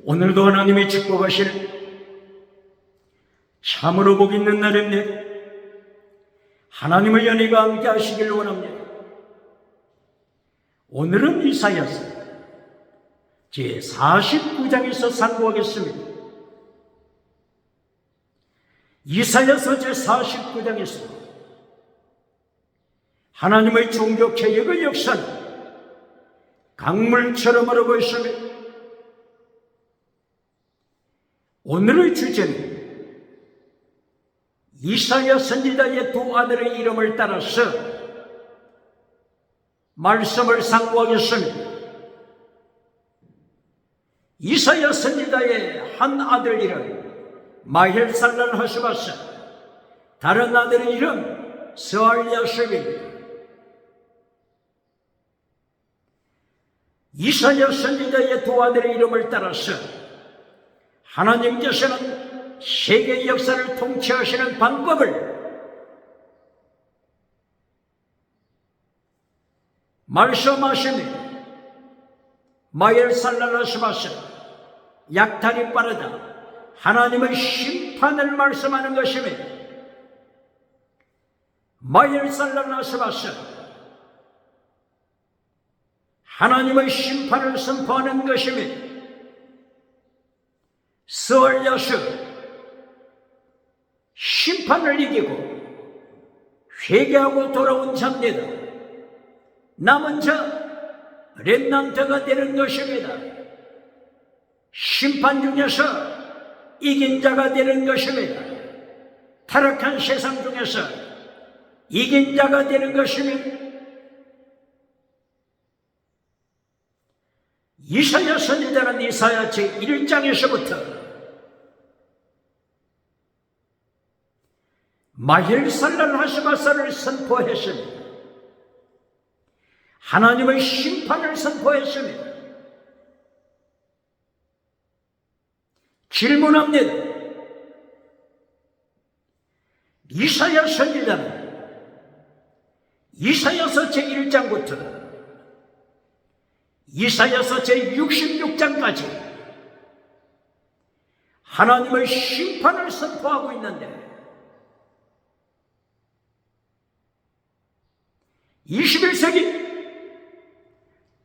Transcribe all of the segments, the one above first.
오늘도 하나님이 축복하시는 참으로 복 있는 날입니다. 하나님의 연희가 함께 하시길 원합니다. 오늘은 이사야서 제49장에서 상고하겠습니다. 이사야서 제49장에서 하나님의 종교 개혁의 역사는 강물처럼 흐르고 있습니다. 오늘의 주제는 이사야 선지자의 두 아들의 이름을 따라서 말씀을 상고하겠습니다. 이사야 선지자의 한 아들 이름 마헬살랄 하스바스, 다른 아들의 이름 스알야십입니다. 이사야 선지자의 두 아들의 이름을 따라서 하나님께서는 세계 역사를 통치하시는 방법을 말씀하십니다. 마헬살랄 하스바스, 약탈이 빠르다. 하나님의 심판을 말씀하는 것입니다. 마헬살랄 하스바스, 하나님의 심판을 선포하는 것입니다. 스알야스, 심판을 이기고 회개하고 돌아온 자입니다. 남은 자 렘넌트가 되는 것입니다. 심판 중에서 이긴 자가 되는 것입니다. 타락한 세상 중에서 이긴 자가 되는 것입니다. 이사야 선지자는 이사야 제1장에서부터 마헬살랄 하스바스를 선포했습니다. 하나님의 심판을 선포했습니다. 질문합니다. 이사야 선지자는 이사야서 제1장부터 이사야서 제66장까지 하나님의 심판을 선포하고 있는데 21세기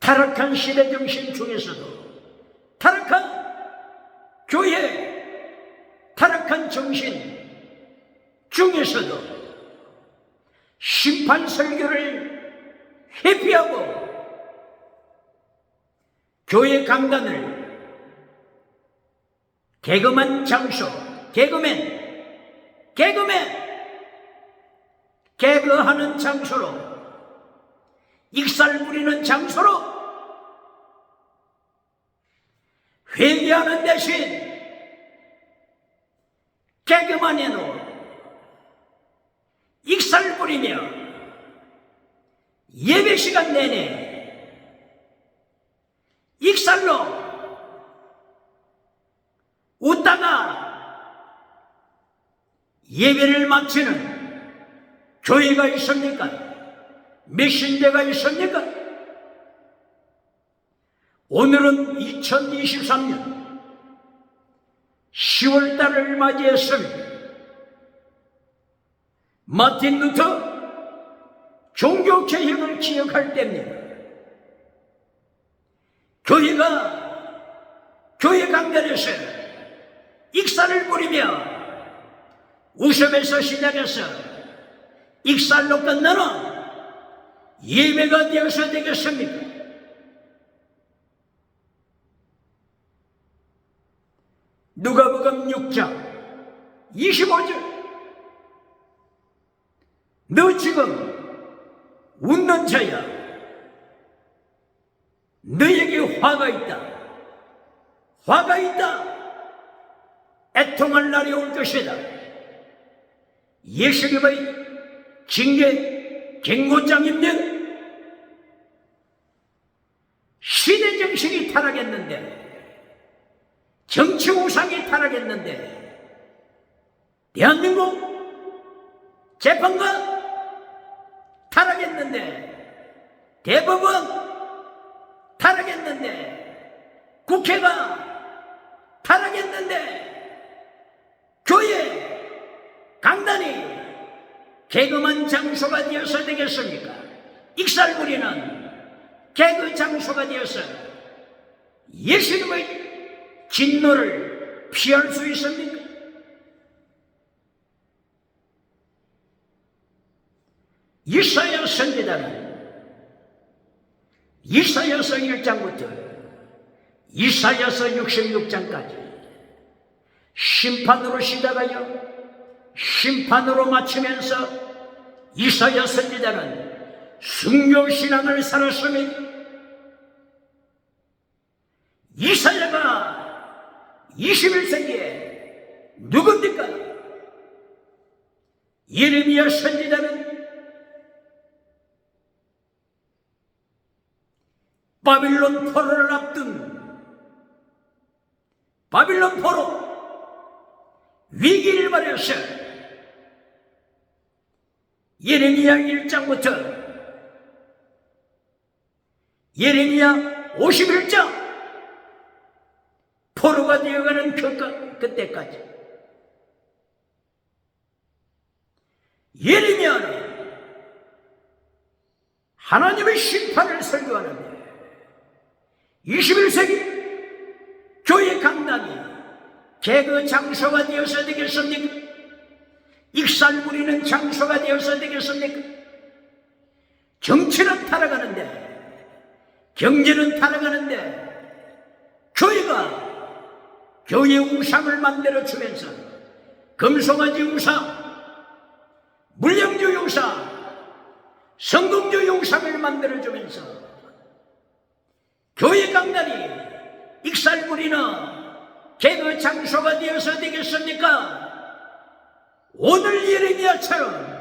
타락한 시대 정신 중에서도 타락한 교회, 타락한 정신 중에서도 심판 설교를 회피하고 교회 강단을 개그맨 장소, 개그하는 장소로, 익살 부리는 장소로 회개하는 대신 개그만 해놓고 익살 부리며 예배 시간 내내 익살로 웃다가 예배를 마치는 교회가 있습니까? 메신저가 있습니까? 오늘은 2023년 10월달을 맞이했습니다. 마틴 루터 종교개혁을 기억할 때입니다. 교회 강단에서 익살을 부리며 웃음에서 시작해서 익살로 끝나는 예배가 되어서 되겠습니까? 누가복음 6장 25절, 너 지금 웃는 자야, 너에게 화가 있다. 화가 있다. 애통할 날이 올 것이다. 예수님의 징계 경고장입니다. 시대 정신이 타락했는데, 정치 우상이 타락했는데, 대한민국 재판관 타락했는데, 대법원 타락했는데, 국회가 타락했는데 교회, 강단이 개그만 장소가 되어서 되겠습니까? 익살부리는 개그 장소가 되어서 예수님의 진노를 피할 수 있습니까? 이사야 선지자는 이사야서 1장부터 이사야서 66장까지 심판으로 시작하여 심판으로 마치면서 이사야 선지자는 순교신앙을 살았습니다. 이사야가 21세기에 누굽니까? 예레미야 선지자는 바빌론 포로를 앞둔 바빌론 포로 위기를 맞아서 예레미야 1장부터 예레미야 51장 포로가 되어가는 그때까지 예레미야는 하나님의 심판을 설교하는데 21세기 교회 강단이 개그 장소가 되어서 되겠습니까? 익살 부리는 장소가 되어서 되겠습니까? 정치는 타락하는데, 경제는 타락하는데, 교회 우상을 만들어주면서 금송아지 우상, 물량주의 우상, 성공주의 우상을 만들어주면서 교회 강단이 익살 부리는 개그 장소가 되어서 되겠습니까? 오늘 예레미야처럼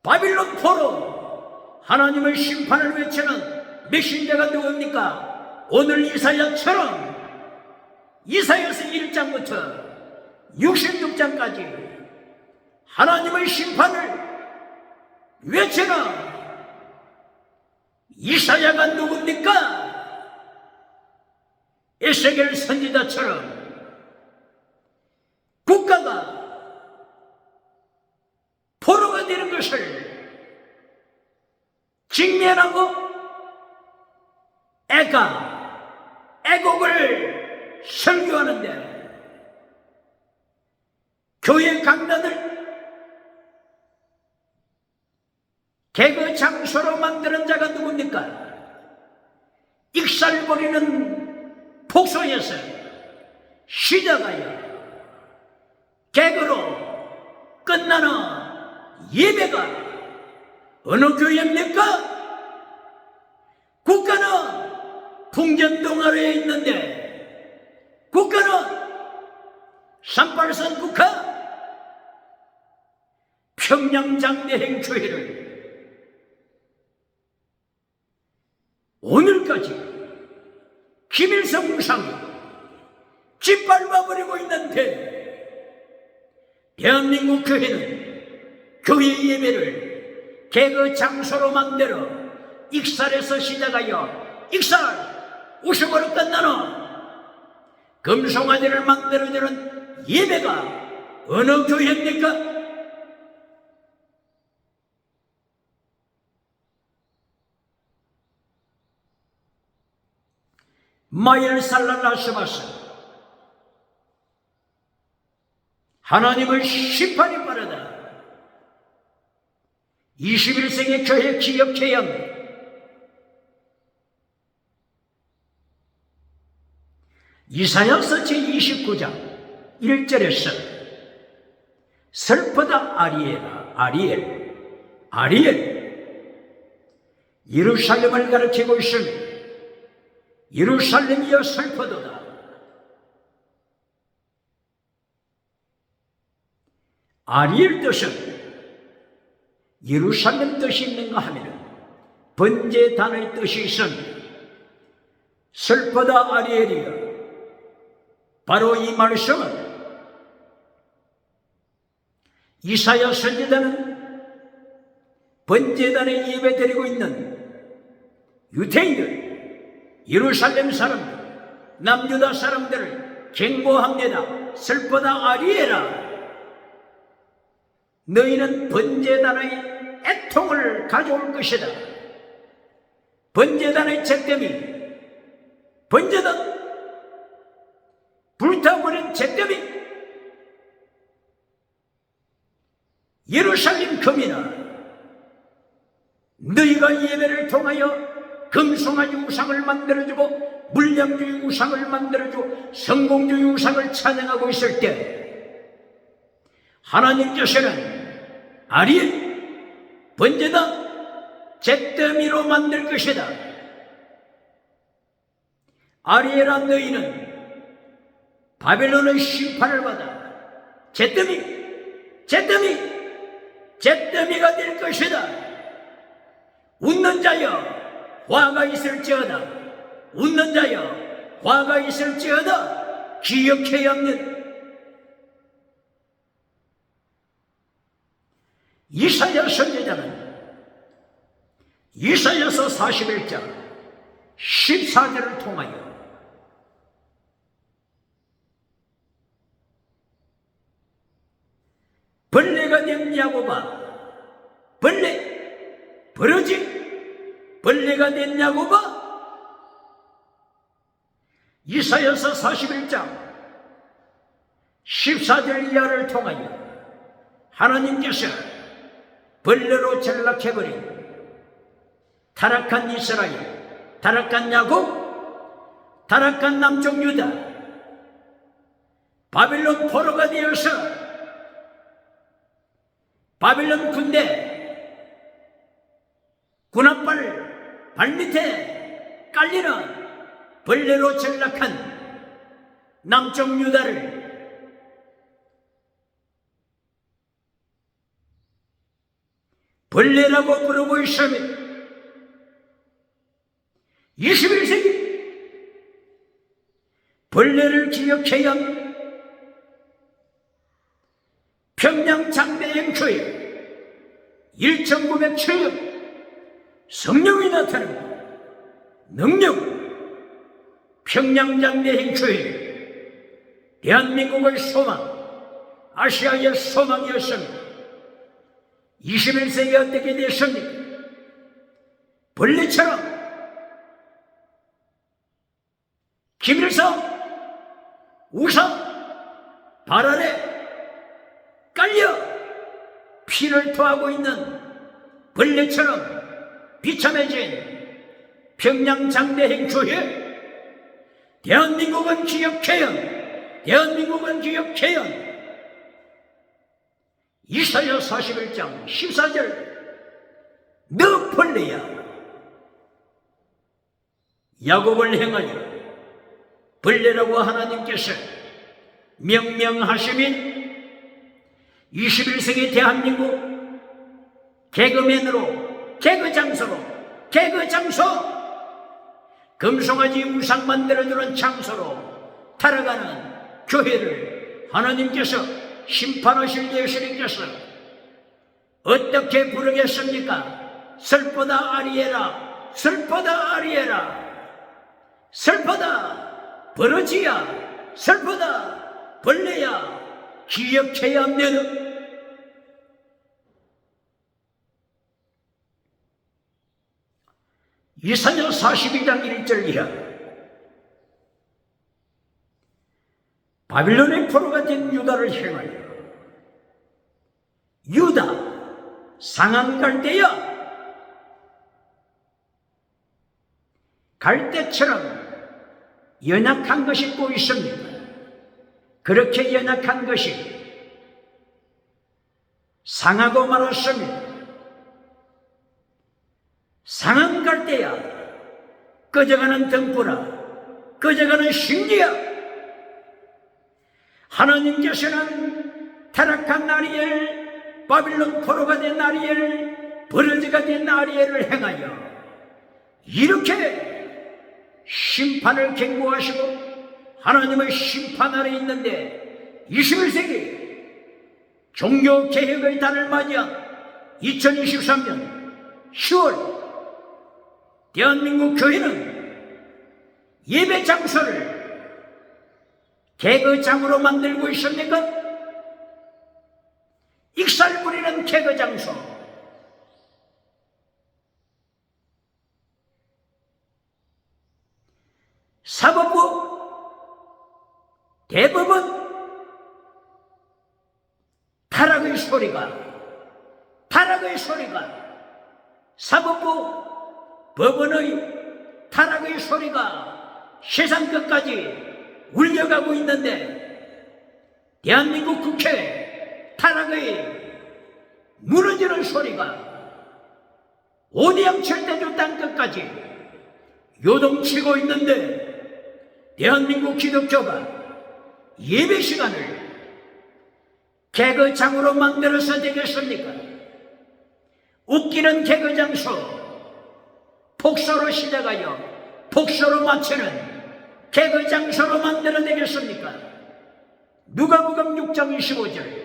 바빌론 포로 하나님의 심판을 외치는 메신저가 누굽니까? 오늘 이사야처럼 이사야서 1장부터 66장까지 하나님의 심판을 외치는 이사야가 누굽니까? 에스겔 선지자처럼 국가가 포로가 되는 것을 직면하고 애곡을 설교하는데 교회 강단을 개그 장소로 만드는 자가 누굽니까? 익살버리는 폭소에서 시작하여 개그로 끝나는 예배가 어느 교회입니까? 국가는 풍전동아래에 있는데 국가는 38선 국가 평양장대행 교회를 오늘까지 김일성 우상이 짓밟아버리고 있는데 대한민국 교회는 교회 예배를 개그 장소로 만들어 익살에서 시작하여 익살 우승으로 끝나는 금송아지를 만들어주는 예배가 어느 교회입니까? 마엘살랄라스바스 하나님의 심판이 빠르다. 21세기 교회 기억해야 합니다. 이사야서 제29장 1절에서 슬프다 아리엘 예루살렘을 가리키고 있으니 예루살렘이여 슬퍼도다. 아리엘 뜻은 예루살렘 뜻이 있는가 하면 번제 단의 뜻이 있습니다. 슬퍼다 아리엘이여. 바로 이 말씀은 이사야 선지자는 번제단에 예배드리고 있는 유대인들, 예루살렘 사람들, 남유다 사람들을 경고합니다. 슬퍼다 아리에라. 너희는 번제단의 애통을 가져올 것이다. 번제단의 잿더미, 번제단, 불타버린 잿더미, 예루살렘 거민아, 너희가 예배를 통하여 금송아지 우상을 만들어주고 물량주의 우상을 만들어주고 성공주의 우상을 찬양하고 있을 때 하나님께서는 아리엘, 번제단, 잿더미로 만들 것이다. 아리엘아, 너희는 바벨론의 심판을 받아 잿더미가 될 것이다. 웃는 자여 화가 있을지어다. 웃는 자여 화가 있을지어다. 기억해야 합니다. 이사야 선지자는 이사야서 41장 14절을 통하여 벌레가 된 야곱아, 벌레가 된 야곱아. 이사야서 41장 14절 이하를 통하여 하나님께서 벌레로 전락해버린 타락한 이스라엘, 타락한 야곱, 타락한 남쪽 유다, 바벨론 포로가 되어서 바벨론 군대 군합발 발밑에 깔리는 벌레로 전락한 남쪽 유다를 벌레라고 부르고 있으며 21세기 벌레를 기억해야 합니다. 평양 장대 행초에 1907년 성령이 나타납니다. 능력 평양 장대 행초에 대한민국의 소망, 아시아의 소망이었습니다. 21세기 어떻게 됐습니까? 벌레처럼 김일성 우상 발 아래 깔려 피를 토하고 있는 벌레처럼 비참해진 평양 장대 행초에 대한민국은 기억해요. 대한민국은 기억해요. 이사야 41장 14절 너 벌레야. 야곱을 행하여 벌레라고 하나님께서 명명하시면 21세기 대한민국 개그맨으로 개그장소로 금송아지 우상 만들어주는 장소로 타락하는 교회를 하나님께서 심판하실 예수님께서 어떻게 부르겠습니까? 슬퍼다 아리에라, 슬퍼다 아리에라, 슬퍼다 버러지야, 슬퍼다 벌레야, 기억해야 합니다. 이사야 42장 1절 이하 바빌론의 포로가 된 유다를 향하여 유다 상한 갈대야, 갈대처럼 연약한 것이 또 있습니다. 그렇게 연약한 것이 상하고 말았습니다. 상한 갈대야, 꺼져가는 등불아, 꺼져가는 심지야. 하나님께서는 타락한 아리엘, 바빌론 포로가 된 아리엘, 버러지가 된 아리엘을 행하여 이렇게 심판을 경고하시고 하나님의 심판 아래 있는데 21세기 종교개혁의 달을 맞이한 2023년 10월 대한민국 교회는 예배 장소를 개그장으로 만들고 있습니까? 익살 부리는 개그장소. 사법부, 대법원, 타락의 소리가, 사법부, 법원의 타락의 소리가 세상 끝까지 울려가고 있는데, 대한민국 국회 타락의 무너지는 소리가 오대양 철대주 땅 끝까지 요동치고 있는데, 대한민국 기독교가 예배 시간을 개그장으로 만들어서 되겠습니까? 웃기는 개그장소, 폭소로 시작하여 폭소로 마치는 개그장소로 만들어 되겠습니까? 누가복음 6장 25절,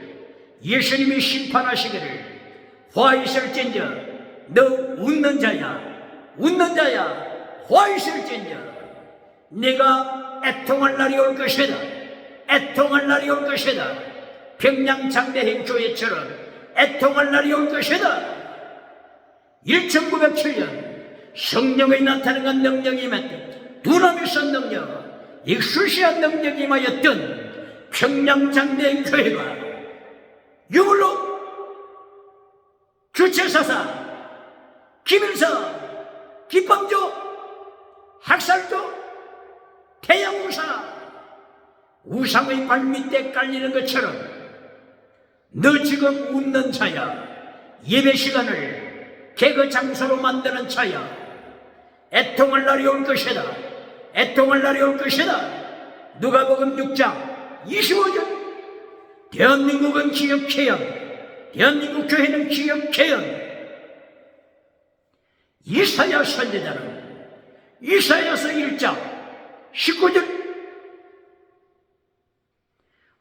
예수님이 심판하시기를 화 있을진저 너 웃는 자야 화 있을진저 네가 애통할 날이 올 것이다. 평양장대행 교회처럼 애통할 날이 올 것이다. 1907년 성령의 나타난 능력이 임했던, 두나미선 능력, 익수시한 능력이 임하였던 평양장대행 교회가 유물로 주체사사, 김일성, 기범조, 학살조, 태양우사, 우상의 발밑에 깔리는 것처럼 너 지금 웃는 자야, 예배 시간을 개그 장소로 만드는 자야, 애통할 날이 올 것이다. 누가복음 6장 25절, 대한민국은 기억해야, 대한민국 교회는 기억해야. 이사야 선지자는 이사야서 1장 19절,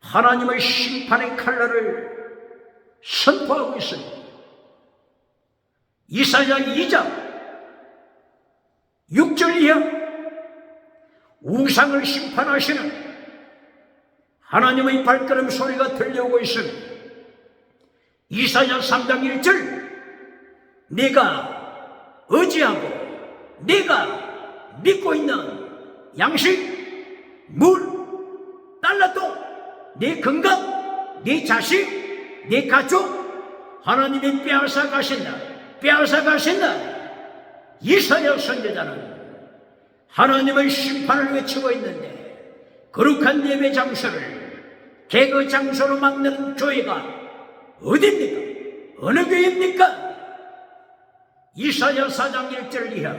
하나님의 심판의 칼날을 선포하고 있습니다. 이사야 2장 6절 이하, 우상을 심판하시는 하나님의 발걸음 소리가 들려오고 있습니다. 이사야 3장 1절, 네가 의지하고 네가 믿고 있는 양식, 물, 달라도 네 건강, 네 자식, 네 가족, 하나님이 빼앗아 가신다. 이사야 선지자는 하나님의 심판을 외치고 있는데, 거룩한 예배 장소를 개그 장소로 만드는 교회가 어디입니까? 어느 교회입니까? 이사야 4장 1절 이하,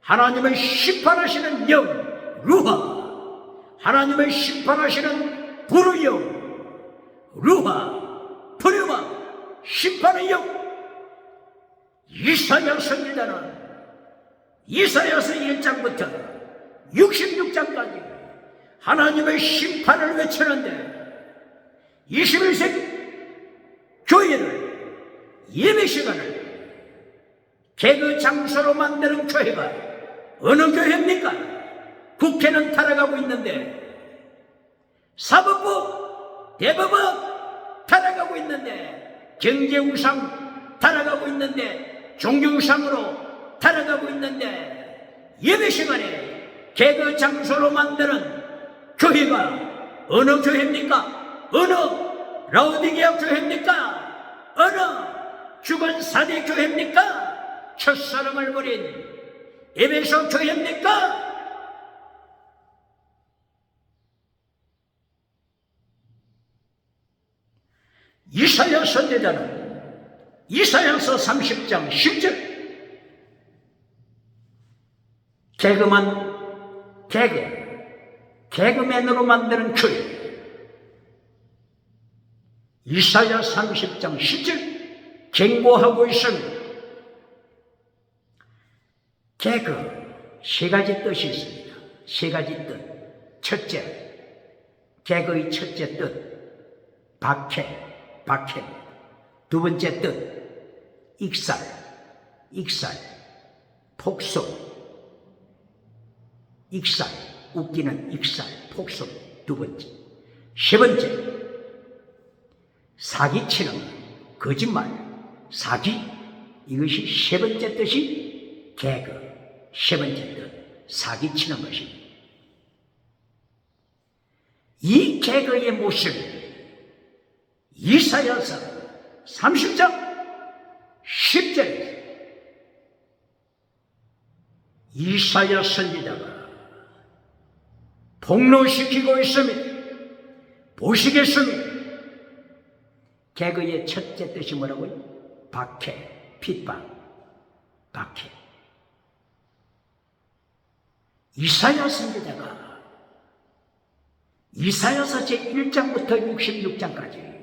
하나님의 심판하시는 영 루하, 하나님의 심판하시는 불의 영 루하, 불의와 심판의 영. 이사야 선지자는 이사야서 1장부터 66장까지 하나님의 심판을 외치는데, 21세기 교회를, 예배 시간을 개그 장소로 만드는 교회가 어느 교회입니까? 국회는 타락하고 있는데, 사법부, 대법원 타락하고 있는데, 경제우상 타락하고 있는데, 종교우상으로 타락하고 있는데, 예배 시간에 개그 장소로 만드는 교회가 어느 교회입니까? 어느 라오디게아 교회입니까? 어느 죽은 사대 교회입니까? 첫사랑을 버린 에베소 교회입니까? 이사야 선지자는 이사야서 30장 10절, 개그맨으로 만드는 교회. 이사야 30장 10절 경고하고 있습니다. 개그, 세 가지 뜻이 있습니다. 세 가지 뜻. 첫째, 개그의 첫째 뜻, 박해. 두 번째 뜻, 익살, 폭소. 익살, 웃기는 익살, 폭소. 두 번째. 세 번째, 사기치는 거짓말, 사기. 이것이 세 번째 뜻이 개그. 세 번째 뜻, 사기치는 것입니다. 이 개그의 모습을 이사야서 30장 10절에 이사야 선지자가 폭로시키고 있습니다. 보시겠습니다. 개그의 첫째 뜻이 뭐라고요? 박해, 핍박, 박해. 이사야 선지자가 이사야서 제1장부터 66장까지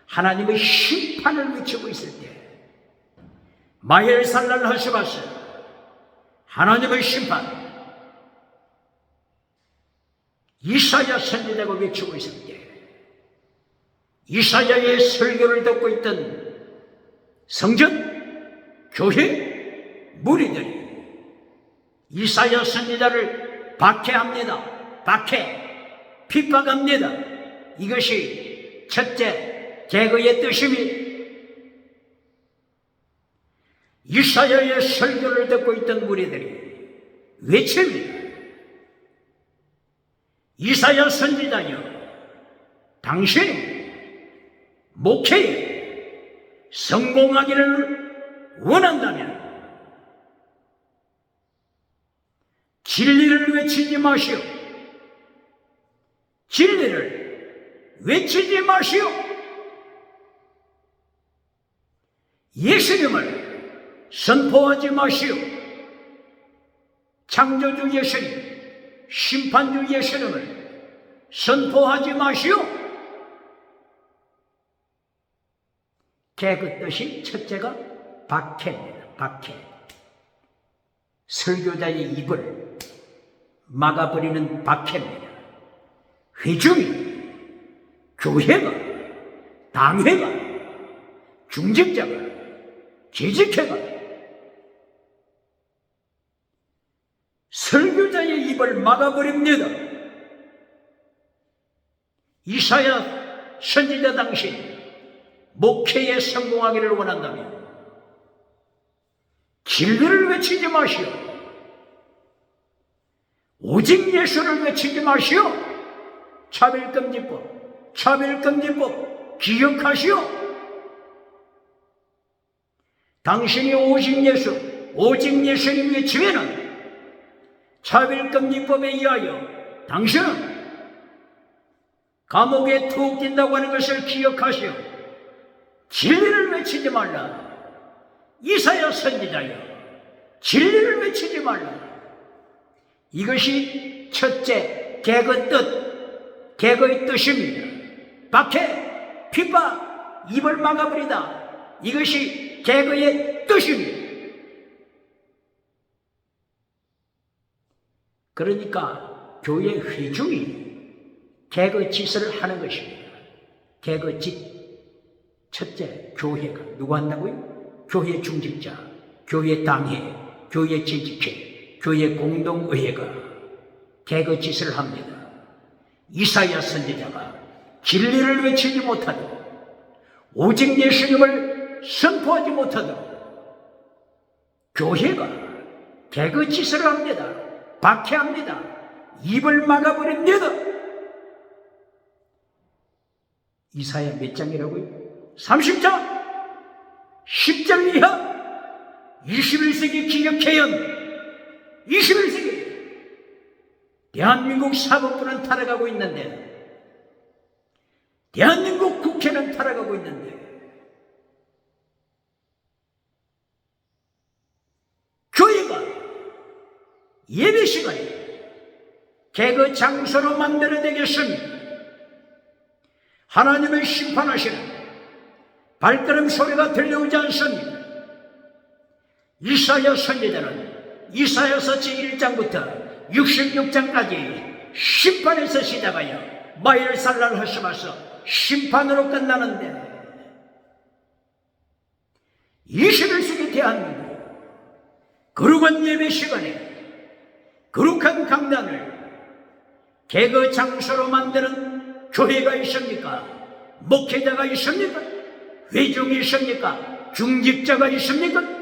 하나님의 심판을 외치고 있을 때 마헬살랄 하시바스 하나님의 심판 이사야 선지자가 외치고 있을 때 이사야의 설교를 듣고 있던 성전, 교회, 무리들이 이사야 선지자를 박해합니다. 박해, 핍박합니다. 이것이 첫째 개그의 뜻입니다. 이사야의 설교를 듣고 있던 무리들이 외칩니다. 이사야 선지자여, 당신 목회에 성공하기를 원한다면 진리를 외치지 마시오. 진리를 외치지 마시오. 예수님을 선포하지 마시오. 창조주 예수님, 심판주 예수님을 선포하지 마시오. 개그 뜻이 첫째가 박해입니다. 박해. 설교자의 입을 막아버리는 박해입니다. 회중이, 교회가, 당회가, 중직자가, 재직회가 설교자의 입을 막아버립니다. 이사야 선지자 당시 목회에 성공하기를 원한다면 진리를 외치지 마시오. 오직 예수를 외치지 마시오. 차별금지법, 차별금지법 기억하시오. 당신이 오직 예수, 오직 예수를 외치면은 차별금지법에 의하여 당신은 감옥에 툭 낀다고 하는 것을 기억하시오. 진리를 외치지 말라. 이사야 선지자여, 진리를 외치지 말라. 이것이 첫째 개그 뜻, 개그의 뜻입니다. 박해, 핍박, 입을 막아버리다. 이것이 개그의 뜻입니다. 그러니까 교회 회중이 개그 짓을 하는 것입니다. 개그 짓. 첫째, 교회가 누구 한다고요? 교회 중직자, 교회 당회, 교회 재직회, 교회 공동의회가 개그 짓을 합니다. 이사야 선지자가 진리를 외치지 못하도록, 오직 예수님을 선포하지 못하도록 교회가 개그 짓을 합니다. 박해합니다. 입을 막아버립니다. 이사야 몇 장이라고요? 30장 10장 이하 21세기 기억해연 21세기 대한민국 사법부는 타락하고 있는데, 대한민국 국회는 타락하고 있는데, 교회가 예배 시간에 개그 장소로 만들어내겠습니다. 하나님을 심판하시는 발걸음 소리가 들려오지 않습니다. 이사야 선지자는 이사야서 제1장부터 66장까지 심판에서 시작하여 마헬살랄 하시면서 심판으로 끝나는데, 21세기 대한민국 거룩한 예배 시간에 거룩한 강단을 개그 장소로 만드는 교회가 있습니까? 목회자가 있습니까? 회중이 있습니까? 중직자가 있습니까?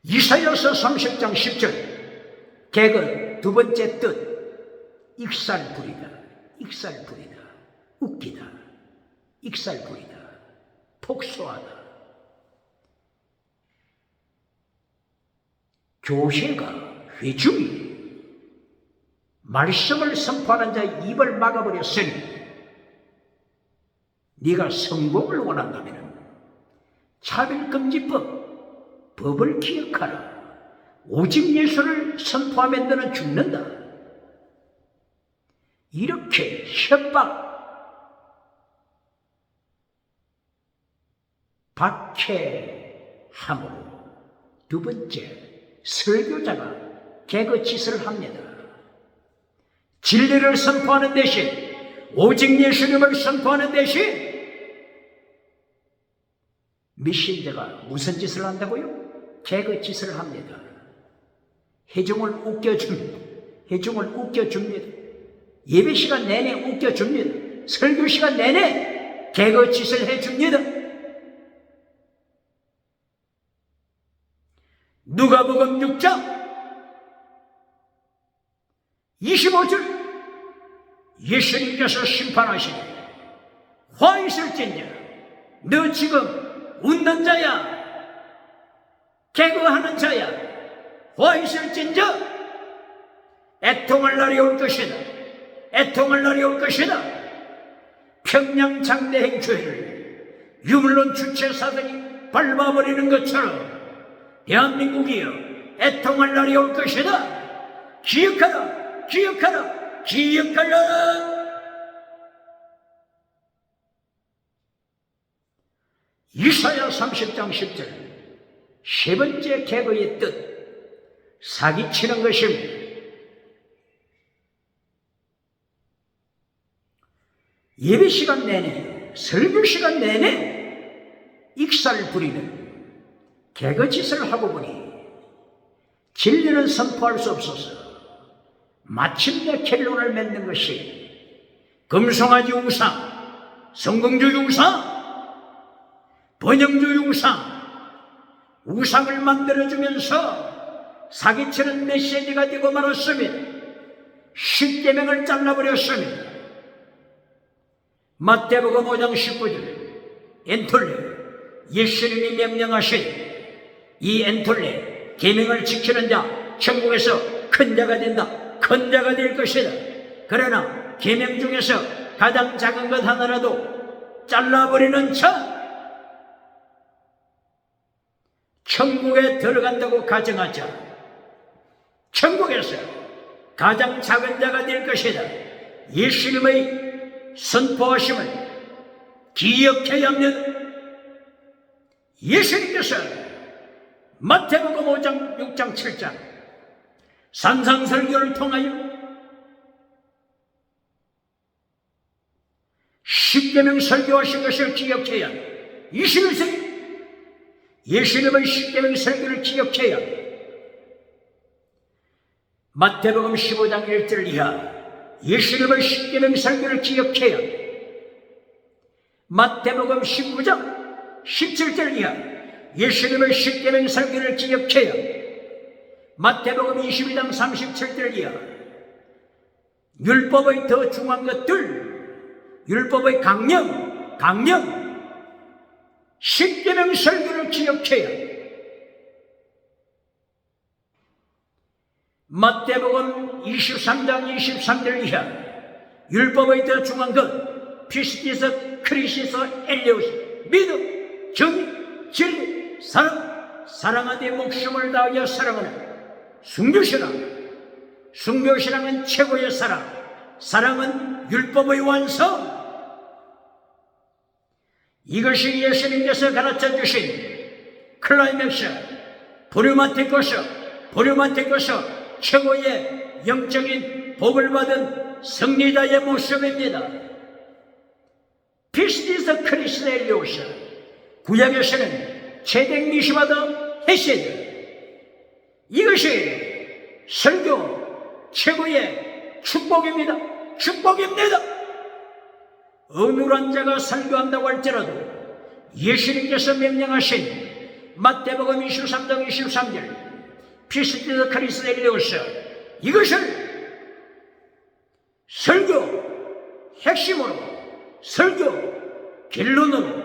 이사야서 30장 10절 개그 두 번째 뜻 익살부리다, 익살부리다, 웃기다, 익살부리다, 폭소하다. 교회가 회중이 말씀을 선포하는 자의 입을 막아버렸으니 네가 성공을 원한다면 차별금지법, 법을 기억하라. 오직 예수를 선포하면 너는 죽는다. 이렇게 협박, 박해함으로 두 번째 설교자가 개그짓을 합니다. 진리를 선포하는 대신 오직 예수님을 선포하는 대신 미신자가 무슨 짓을 한다고요? 개그짓을 합니다. 회중을 웃겨줍니다. 회중을 웃겨줍니다. 예배 시간 내내 웃겨줍니다. 설교 시간 내내 개그짓을 해줍니다. 누가복음 6장 25절 예수님께서 심판하시되 화 있을진저 너 지금 웃는 자야, 개그하는 자야, 화 있을진저 애통할 날이 올 것이다. 애통할 날이 올 것이다. 평양장대행 교회를 유물론 주체사들이 밟아버리는 것처럼 대한민국이여 애통할 날이 올 것이다. 기억하라, 기억하라, 기억하라. 이사야 30장 10절 세 번째 개그의 뜻 사기치는 것입니다. 예배 시간 내내, 설교 시간 내내 익살 부리는 개그짓을 하고 보니 진리는 선포할 수 없어서 마침내 결론을 맺는 것이 금송아지 우상, 성공주의 우상, 번영주의 우상, 우상을 만들어주면서 사기치는 메시지가 되고 말았습니다. 십계명을 잘라버렸습니다. 마태복음 5장 19절 엔톨레, 예수님이 명령하신 이 엔톨레 계명을 지키는 자 천국에서 큰 자가 된다. 큰 자가 될 것이다. 그러나 계명 중에서 가장 작은 것 하나라도 잘라버리는 자 천국에 들어간다고 가정하자. 천국에서 가장 작은 자가 될 것이다. 예수님의 선포하심을 기억해야 합니다. 예수님께서 마태복음 5장, 6장, 7장 산상설교를 통하여 십계명 설교하신 것을 기억해야 합니다. 21세기 예수님의 십계명 설교를 기억해야 합니다. 마태복음 15장 1절 이하 예수님의 십계명 설교를 기억해야 합니다. 마태복음 19장 17절 이하 예수님의 십계명 설교를 기억해야 합니다. 마태복음 22장 37절 이하 율법의 더 중요한 것들, 율법의 강령 십계명 설교를 기억해야 합니다. 마태복음 23장 23절 이하 율법의 더 중요한 것 피스티서 크리시서 엘레오스 믿음, 정의, 진리, 사랑, 사랑하되 목숨을 다하여 사랑하는 순교신앙, 순교신앙은 최고의 사랑, 사랑은 율법의 완성. 이것이 예수님께서 가르쳐 주신 클라이맥스, 보류마티코스 최고의 영적인 복을 받은 승리자의 모습입니다. 피스티스 크리스트 엘리오스, 구약에서는 체덱 미시바더 헤세드, 이것이 설교 최고의 축복입니다. 축복입니다. 어눌한 자가 설교한다고 할지라도 예수님께서 명령하신 마태복음 23장 23절 피스티드 크리스데리오스, 이것을 설교 핵심으로, 설교 결론으로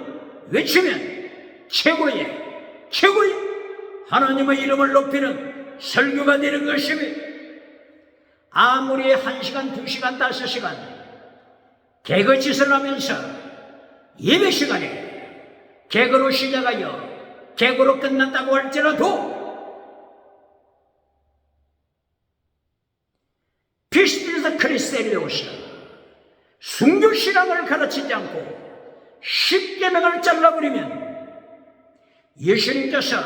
외치면 최고의 하나님의 이름을 높이는 설교가 되는 것입니다. 아무리 1시간, 2시간, 5시간 개그짓을 하면서 예배 시간에 개그로 시작하여 개그로 끝난다고 할지라도 피스티드 크리스데리오스, 순교신앙을 가르치지 않고 10계명을 잘라버리면 예수님께서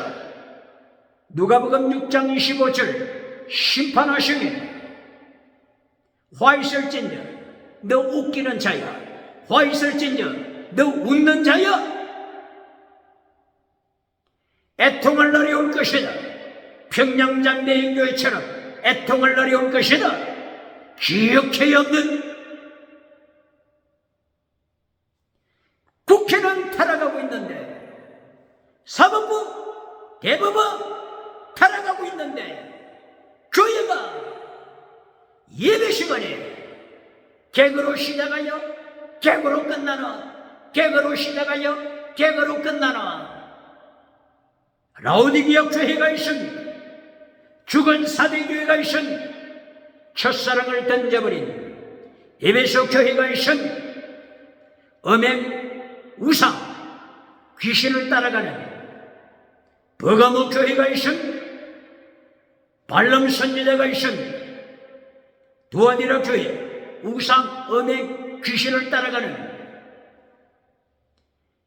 누가복음 6장 25절 심판하시면 화 있을진저 너 웃기는 자야, 화 있을진저 너 웃는 자야, 애통할 날이 올 것이다. 평양장대인교회처럼 애통할 날이 올 것이다. 기억해 없는 국회는 타락하고 있는데, 사법부, 대법원 타락하고 있는데, 교회가 예배 시간에 개그로 시작하여 개그로 끝나는, 개그로 시작하여 개그로 끝나는 라오디게아 교회가 있습니다. 죽은 사대교회가 있습니다. 첫사랑을 던져버린 에베소 교회가 있습니다. 음행, 우상, 귀신을 따라가는 버가모 교회가 있습니다. 발람 선지자가 있습니다. 두아디라 교회, 우상, 음행, 귀신을 따라가는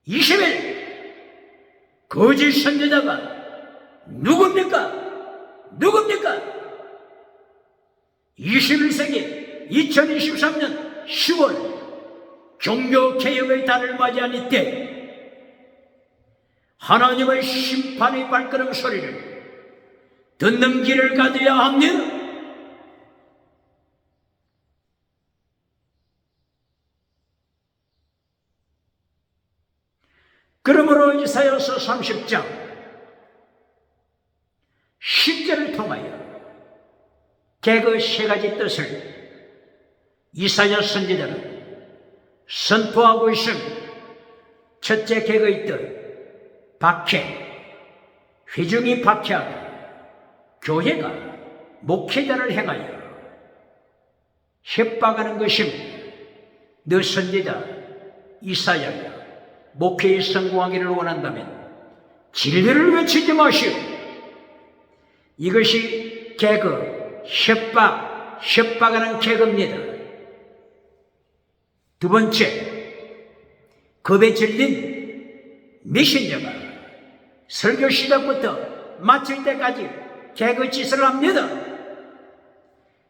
20일 거짓 선지자가 누굽니까? 21세기 2023년 10월 종교개혁의 달을 맞이한 이때 하나님의 심판의 발걸음 소리를 듣는 길을 가져야 합니다. 그러므로 이사야서 30장 10절을 통하여 개그 세 가지 뜻을 이사야 선지자는 선포하고 있습니다. 첫째 개그의 뜻, 박해, 회중이 박해하고 교회가 목회자를 행하여 협박하는 것입니다. 너 선지자 이사야야, 목회에 성공하기를 원한다면 진리를 외치지 마시오. 이것이 개그, 협박하는 개그입니다. 두 번째, 겁에 질린 메신저가 설교 시작부터 마칠 때까지 개그 짓을 합니다.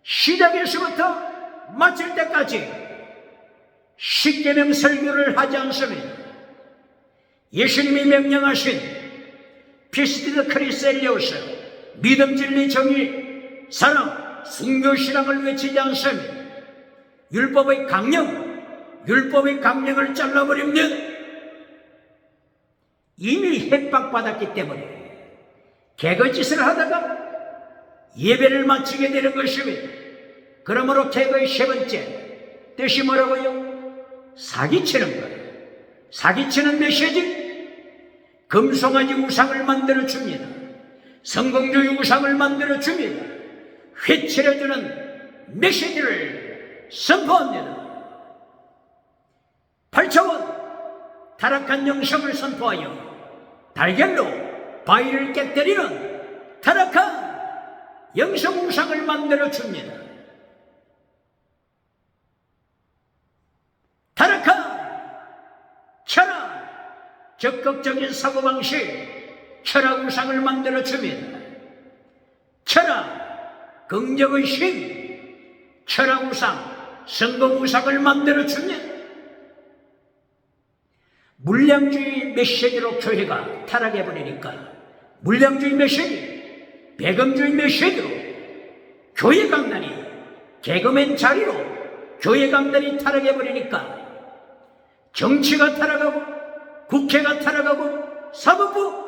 시작에서부터 마칠 때까지 십계명 설교를 하지 않습니다. 예수님이 명령하신 피스티드 크리스데리오스, 믿음, 진리, 정의, 사랑, 순교신앙을 외치지 않습니다. 율법의 강령을 잘라버립니다. 이미 협박받았기 때문에 개거짓을 하다가 예배를 마치게 되는 것입니다. 그러므로 개거의 세 번째 뜻이 뭐라고요? 사기치는 거예요. 사기치는 메시지. 금송아지 우상을 만들어줍니다. 성공주의 우상을 만들어줍니다. 회칠해주는 메시지를 선포합니다. 8차원 타락한 영성을 선포하여 달걀로 바위를 깨뜨리는 타락한 영성 우상을 만들어줍니다. 타락한 철학, 적극적인 사고방식, 철학 우상을 만들어줍니다. 철학, 긍정의식, 철학 우상, 성공 우상을 만들어줍니다. 물량주의 메시지로 교회가 타락해버리니까 물량주의 메시지, 배금주의 메시지로 교회 강단이 개그맨 자리로 교회 강단이 타락해버리니까 정치가 타락하고 국회가 타락하고 사법부,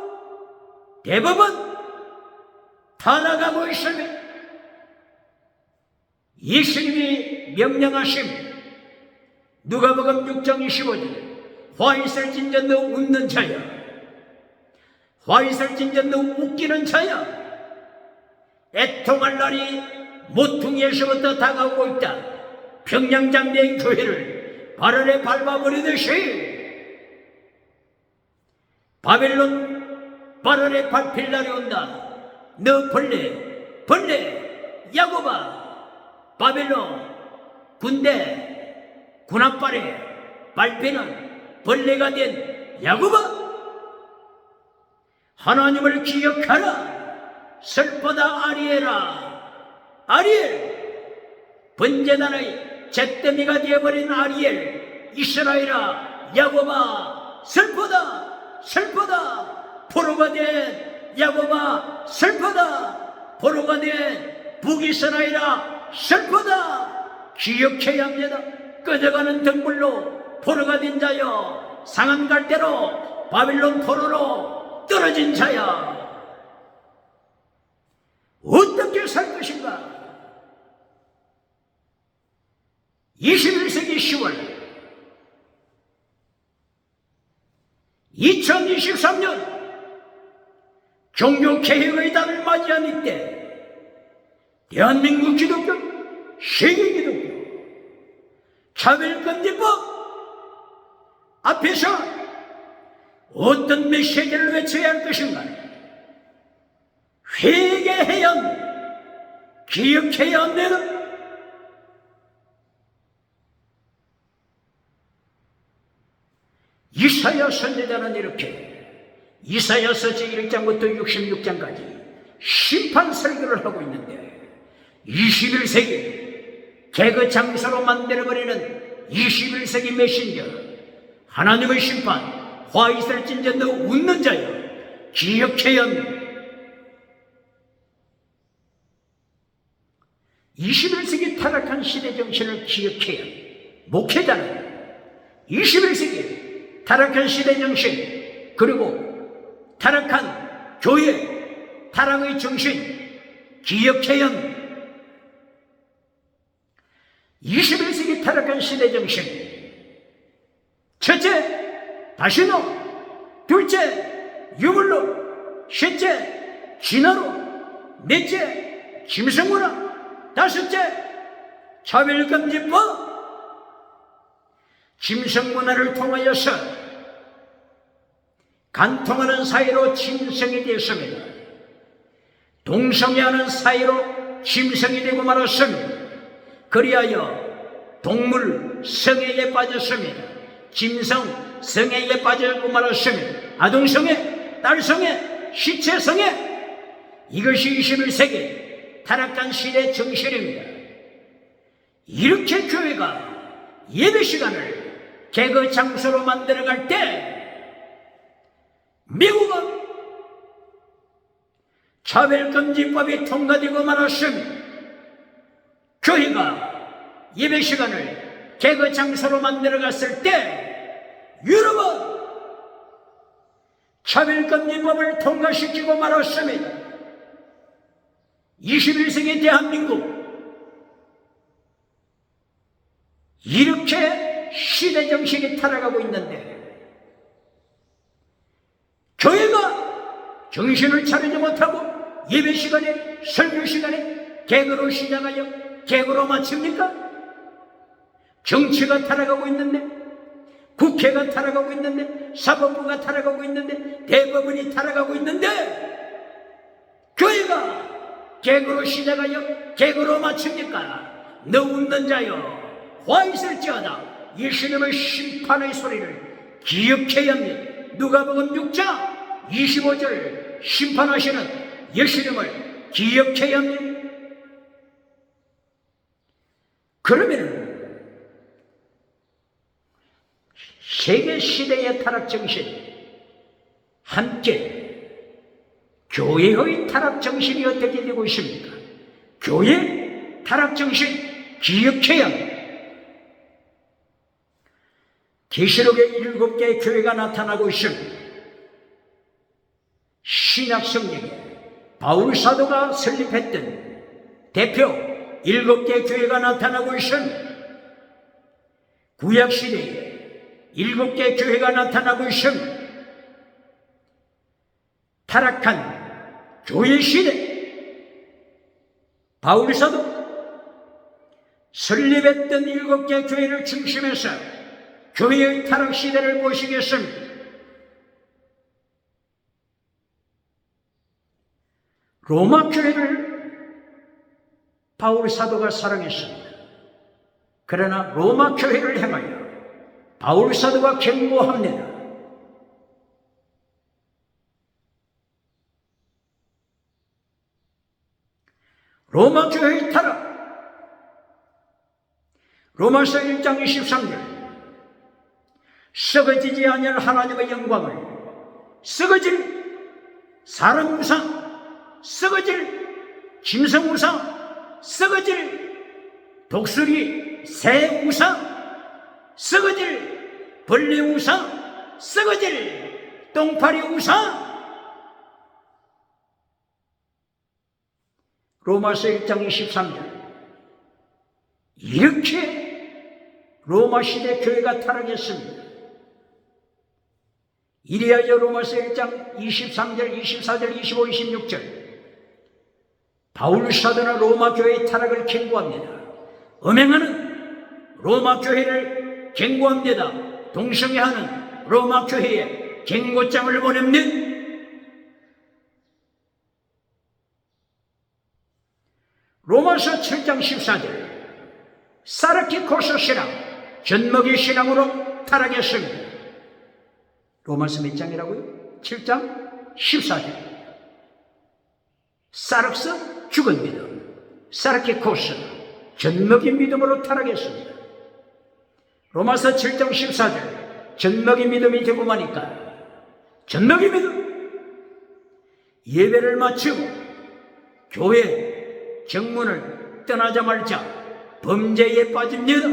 대법원 타락하고 있으면 예수님이 명령하심 누가복음 6장 25절 화 있을 진전 너 웃는 자야, 화 있을 진전 너 웃기는 자야, 애통할 날이 모퉁이에서부터 다가오고 있다. 평양장대인 교회를 발 아래 밟아버리듯이 바벨론 발 아래 밟힐 날이 온다. 너 벌레 야곱아, 바벨론 군대 군함발에 밟히는 벌레가 된 야곱아, 하나님을 기억하라. 슬퍼다 아리엘, 번제단의 잿더미가 되어버린 아리엘, 이스라엘아, 야곱아, 슬퍼다. 포로가 된 야곱아, 슬퍼다. 포로가 된 북이스라엘아, 슬퍼다. 기억해야 합니다. 꺼져가는 등불로 포로가 된 자여, 상한 갈대로 바빌론 포로로 떨어진 자야, 어떻게 살 것인가? 21세기 10월 2023년 종교개혁의 달을 맞이한 이때 대한민국 기독교, 세계 기독교 차별금지법 앞에서 어떤 메시지를 외쳐야 할 것인가? 회개해야 합니다. 기억해야 합니다. 이사야 선지자는 이렇게 이사야서 제1장부터 66장까지 심판 설교를 하고 있는데 21세기 개그 장소로 만들어버리는 21세기 메신저, 하나님의 심판, 화 있을 진전 너 웃는 자여, 기억해야 합니다. 21세기 타락한 시대 정신을 기억해야 합니다. 목회자는 21세기 타락한 시대 정신, 그리고 타락한 교회 타락의 정신 기억해야 합니다. 21세기 타락한 시대 정신, 첫째 다시노, 둘째 유물로, 셋째 진화로, 넷째 김성문화, 다섯째 차별금지법. 짐승문화를 통하여서 간통하는 사이로 짐승이 되었습니다. 동성애하는 사이로 짐승이 되고 말았습니다. 그리하여 동물 성애에 빠졌습니다. 짐승 성애에 빠졌고 말았습니다. 아동성애, 딸성애, 시체성애, 이것이 21세기 타락한 시대 정신입니다. 이렇게 교회가 예배 시간을 개그 장소로 만들어갈 때 미국은 차별금지법이 통과되고 말았습니다. 교회가 예배 시간을 개그 장소로 만들어갔을 때 유럽은 차별금지법을 통과시키고 말았습니다. 21세기 대한민국, 이렇게 시대 정신이 타락하고 있는데 교회가 정신을 차리지 못하고 예배 시간에, 설교 시간에 개그로 시작하여 개그로 마칩니까? 정치가 타락하고 있는데, 국회가 타락하고 있는데, 사법부가 타락하고 있는데, 대법원이 타락하고 있는데 교회가 개그로 시작하여 개그로 마칩니까? 너 웃는 자여, 화 있을지어다. 예수님의 심판의 소리를 기억해야 합니다. 누가복음 6장 25절 심판하시는 예수님을 기억해야 합니다. 그러면 세계 시대의 타락 정신 함께 교회의 타락정신이 어떻게 되고 있습니까? 교회 타락정신 기억해야 합니다. 계시록에 7개의 교회가 나타나고 있습니다. 신약 성경에 바울 사도가 설립했던 대표 7개의 교회가 나타나고 있습니다. 구약 시대에 7개의 교회가 나타나고 있습니다. 타락한 교회 시대 바울 사도 설립했던 7개의 교회를 중심해서 교회의 타락 시대를 보시겠습니다. 로마 교회를 바울 사도가 사랑했습니다. 그러나 로마 교회를 향하여 바울 사도가 경고합니다. 로마 교회의 타락. 로마서 1장 23절. 썩어지지 아니할 하나님의 영광을 썩어질 사람 우상, 썩어질 짐승 우상, 썩어질 독수리 새 우상, 썩어질 벌레 우상, 썩어질 똥파리 우상. 로마서 1장 23절. 이렇게 로마 시대 교회가 타락했습니다. 이리하여 로마서 1장 23절, 24절, 25, 26절 바울 사도는 로마 교회의 타락을 경고합니다. 음행하는 로마 교회를 경고합니다. 동성애하는 로마 교회에 경고장을 보냅니다. 로마서 7장 14절. 사르키코스 신앙, 젖먹이 신앙으로 타락했습니다. 로마서 몇 장이라고요? 7장 14절. 사르크스 죽은 믿음, 사르키코스 젖먹이 믿음으로 타락했습니다. 로마서 7장 14절. 젖먹이 믿음이 되고 마니까 젖먹이 믿음. 예배를 마치고 교회 정문을 떠나자마자 범죄에 빠집니다.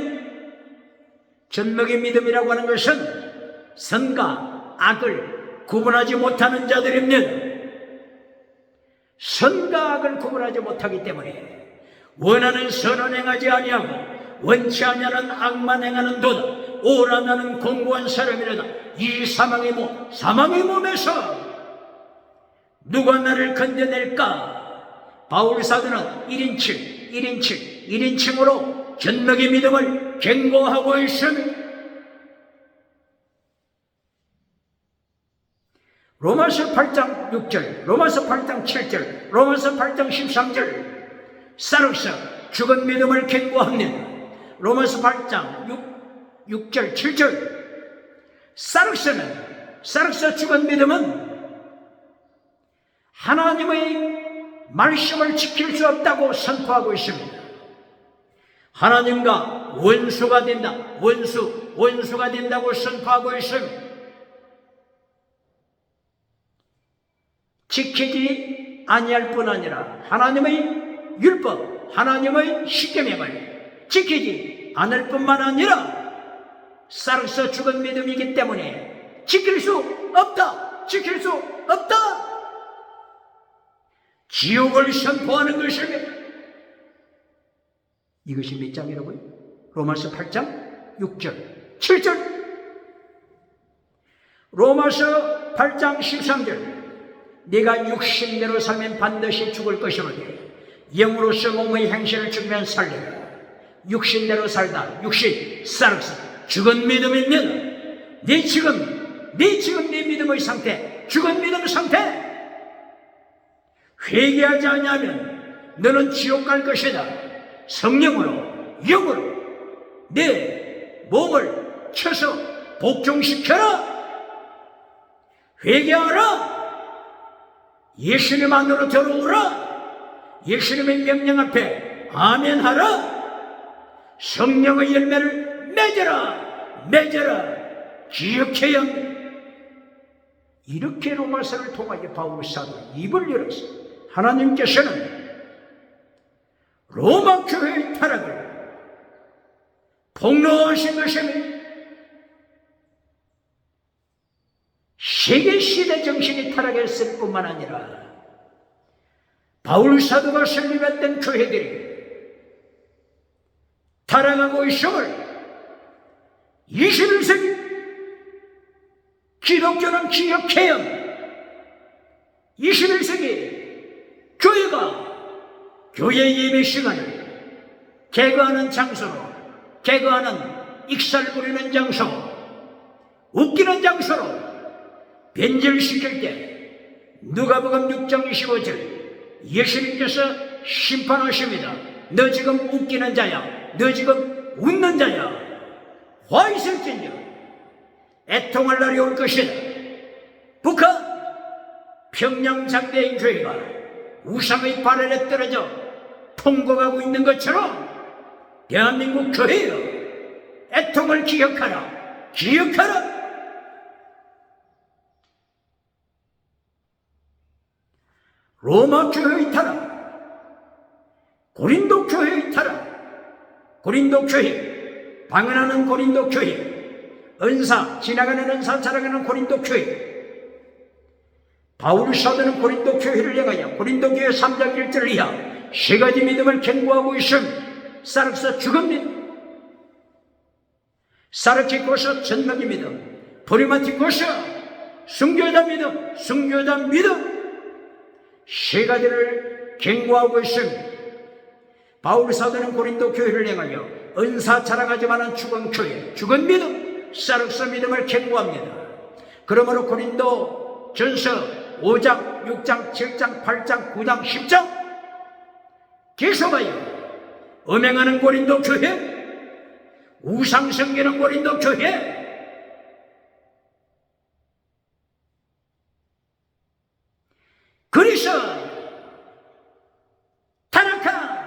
젖먹이 믿음이라고 하는 것은 선과 악을 구분하지 못하는 자들입니다. 선과 악을 구분하지 못하기 때문에 원하는 선은 행하지 아니하고 원치 아니하는 악만 행하는 도다. 오라나는 공고한 사람이라다. 이 사망의 몸에서 누가 나를 건져낼까? 바울 사도는 1인칭으로 젖먹이 믿음을 경고하고 있습니다. 로마서 8장 6절, 로마서 8장 7절, 로마서 8장 13절 사르크스 죽은 믿음을 경고합니다. 로마서 8장 6절, 7절 사르크스 죽은 믿음은 하나님의 말씀을 지킬 수 없다고 선포하고 있습니다. 하나님과 원수가 된다. 원수가 된다고 선포하고 있습니다. 지키지 아니할 뿐 아니라 하나님의 율법, 하나님의 십계명을 지키지 않을 뿐만 아니라 사르크스 죽은 믿음이기 때문에 지킬 수 없다. 지옥을 선포하는 것입니다. 이것이 몇 장이라고요? 로마서 8장 6절, 7절. 로마서 8장 13절. 네가 육신대로 살면 반드시 죽을 것이로되 영으로서 몸의 행실을 죽으면 살리라. 육신대로 살다. 육신, 사르크스 죽은 믿음입니다. 네 지금 네 믿음의 상태, 죽은 믿음 상태. 회개하지 않으면 너는 지옥 갈 것이다. 성령으로, 영으로 내 몸을 쳐서 복종시켜라. 회개하라. 예수님 안으로 들어오라. 예수님의 명령 앞에 아멘하라. 성령의 열매를 맺어라. 기억해야 합니다. 이렇게 로마서를 통하여 바울 사도 입을 열었습니다. 하나님께서는 로마 교회의 타락을 폭로하신 것입니다. 세계 시대 정신이 타락했을 뿐만 아니라 바울 사도가 설립했던 교회들이 타락하고 있음을 21세기 기독교는 기억해야 합니다. 21세기 교회가 교회 예배 시간을 개그하는 장소로, 개그하는 익살 부리는 장소, 웃기는 장소로 변질시킬 때 누가복음 6장 25절 예수님께서 심판하십니다. 너 지금 웃기는 자야, 너 지금 웃는 자야. 화 있을진저 애통할 날이 올 것이다. 북한 평양 장대인 교회가 우상의 발열에 떨어져 통곡하고 있는 것처럼 대한민국 교회여, 애통을 기억하라, 기억하라. 로마 교회의 타락, 고린도 교회의 타락, 고린도 교회, 방언하는 고린도 교회, 은사, 지나가는 은사 자랑하는 고린도 교회. 바울 사도는 고린도 교회를 향하여 고린도 교회 3장 1절을 이하 세 가지 믿음을 경고하고 있음. 사르서 죽은 믿음, 사르키코서 전능의 믿음, 보리마티코서 순교자 믿음, 순교자 믿음, 세 가지를 경고하고 있습니다. 바울 사도는 고린도 교회를 향하여 은사 자랑하지만은 죽은 교회, 죽은 믿음, 사르스 믿음을 경고합니다. 그러므로 고린도 전서 5장, 6장, 7장, 8장, 9장, 10장 계속하여 음행하는 고린도 교회, 우상 섬기는 고린도 교회, 그리스 타락한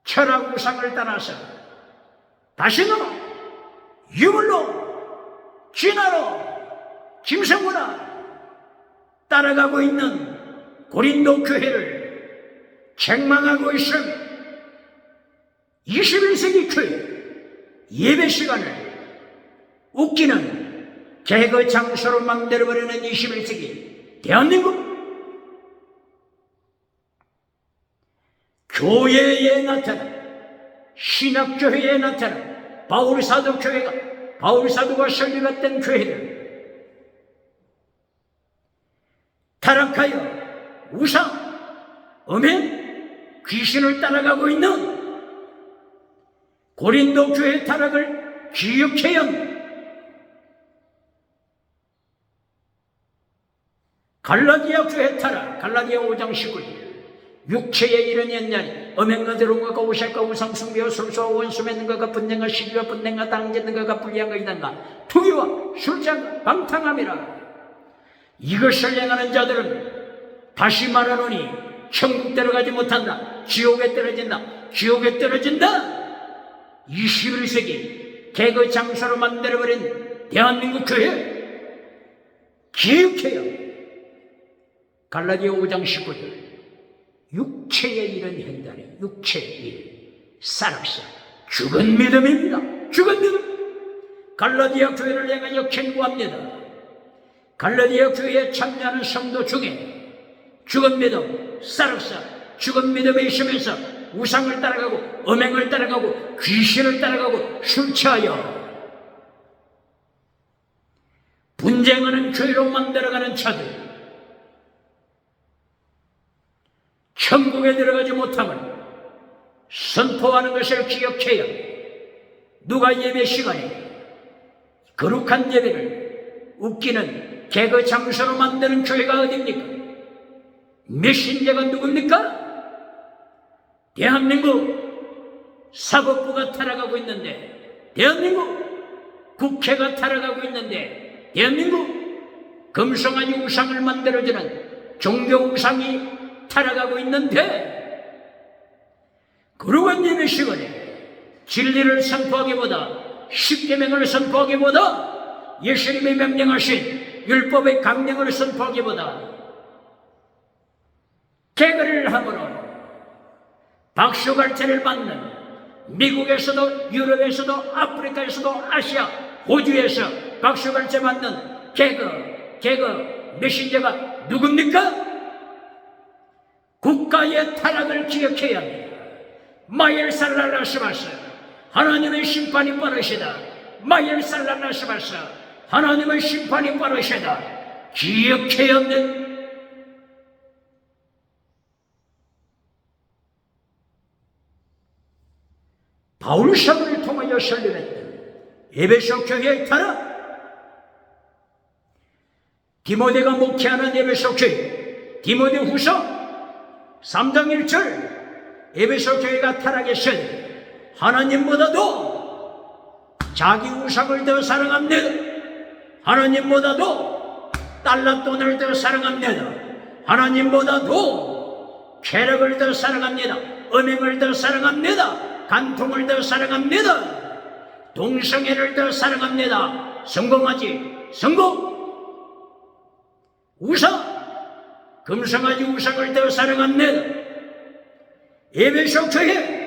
철학 우상을 따라서 다시는 유물로, 진화로, 김성문화 따라가고 있는 고린도 교회를 책망하고 있음. 21세기 교회 예배 시간을 웃기는 개그 장소로 만들어버리는 21세기 대한민국 교회에 나타난, 신학교회에 나타난 바울사도 교회가, 바울사도가 설립했던 교회들 타락하여 우상, 음행, 귀신을 따라가고 있는 고린도 교회 타락을 기억해야 합니다. 갈라디아 교회 타락, 갈라디아 5장 19절 육체에 이른 옛날이 음행과 더러움과 오실과 우상 숭배와 술수와 원수 맺는 것과 분쟁과 시기와 분쟁과 당짓는 것과 불리한 것이단가 투기와 술잔과 방탕함이라. 이것을 행하는 자들은 다시 말하노니 천국 들어가지 못한다, 지옥에 떨어진다, 지옥에 떨어진다. 21세기 개그 장사로 만들어버린 대한민국 교회 기억해요. 갈라디아 5장 19절 육체에 이른 현달에, 육체에 이른 사락사 죽은 믿음입니다. 죽은 믿음. 갈라디아 교회를 향하여 경고합니다. 갈라디아 교회에 참여하는 성도 중에 죽은 믿음, 사락사 죽은 믿음에 있으면서 우상을 따라가고 음행을 따라가고 귀신을 따라가고 술 취하여 분쟁하는 교회로 만들어가는 자들, 천국에 들어가지 못함을 선포하는 것을 기억해야 누가 예배 시간에 거룩한 예배를 웃기는 개그 장소로 만드는 교회가 어딥니까? 메신저가 누굽니까? 대한민국 사법부가 타락하고 있는데, 대한민국 국회가 타락하고 있는데, 대한민국 금성아지 우상을 만들어주는 종교 우상이 타락하고 있는데, 거룩한 예배 시간에 진리를 선포하기보다, 십계명을 선포하기보다 예수님이 명령하신 율법의 강령을 선포하기보다 개그를 함으로 박수갈채를 받는 미국에서도 유럽에서도 아프리카에서도 아시아 호주에서 박수갈채 받는 개그 메신저가 누굽니까? 국가의 타락을 기억해야 합니다. 마엘살랄라스바스 하나님의 심판이 빠르시다. 마엘살랄라스바스 하나님의 심판이 빠르시다. 기억해야 합니다. 바울 사도를 통하여 설립했던 에베소 교회의 타락, 디모데가 목회하는 에베소 교회, 디모데 후서 3장 1절 에베소 교회가 타락했으니 하나님보다도 자기 우상을 더 사랑합니다. 하나님보다도 달러 돈을 더 사랑합니다. 하나님보다도 쾌락을 더 사랑합니다. 음행을 더 사랑합니다. 간통을 더 사랑합니다. 동성애를 더 사랑합니다. 성공하지 성공. 우상 금성하지 우상을 더 사랑합니다. 에베소 교회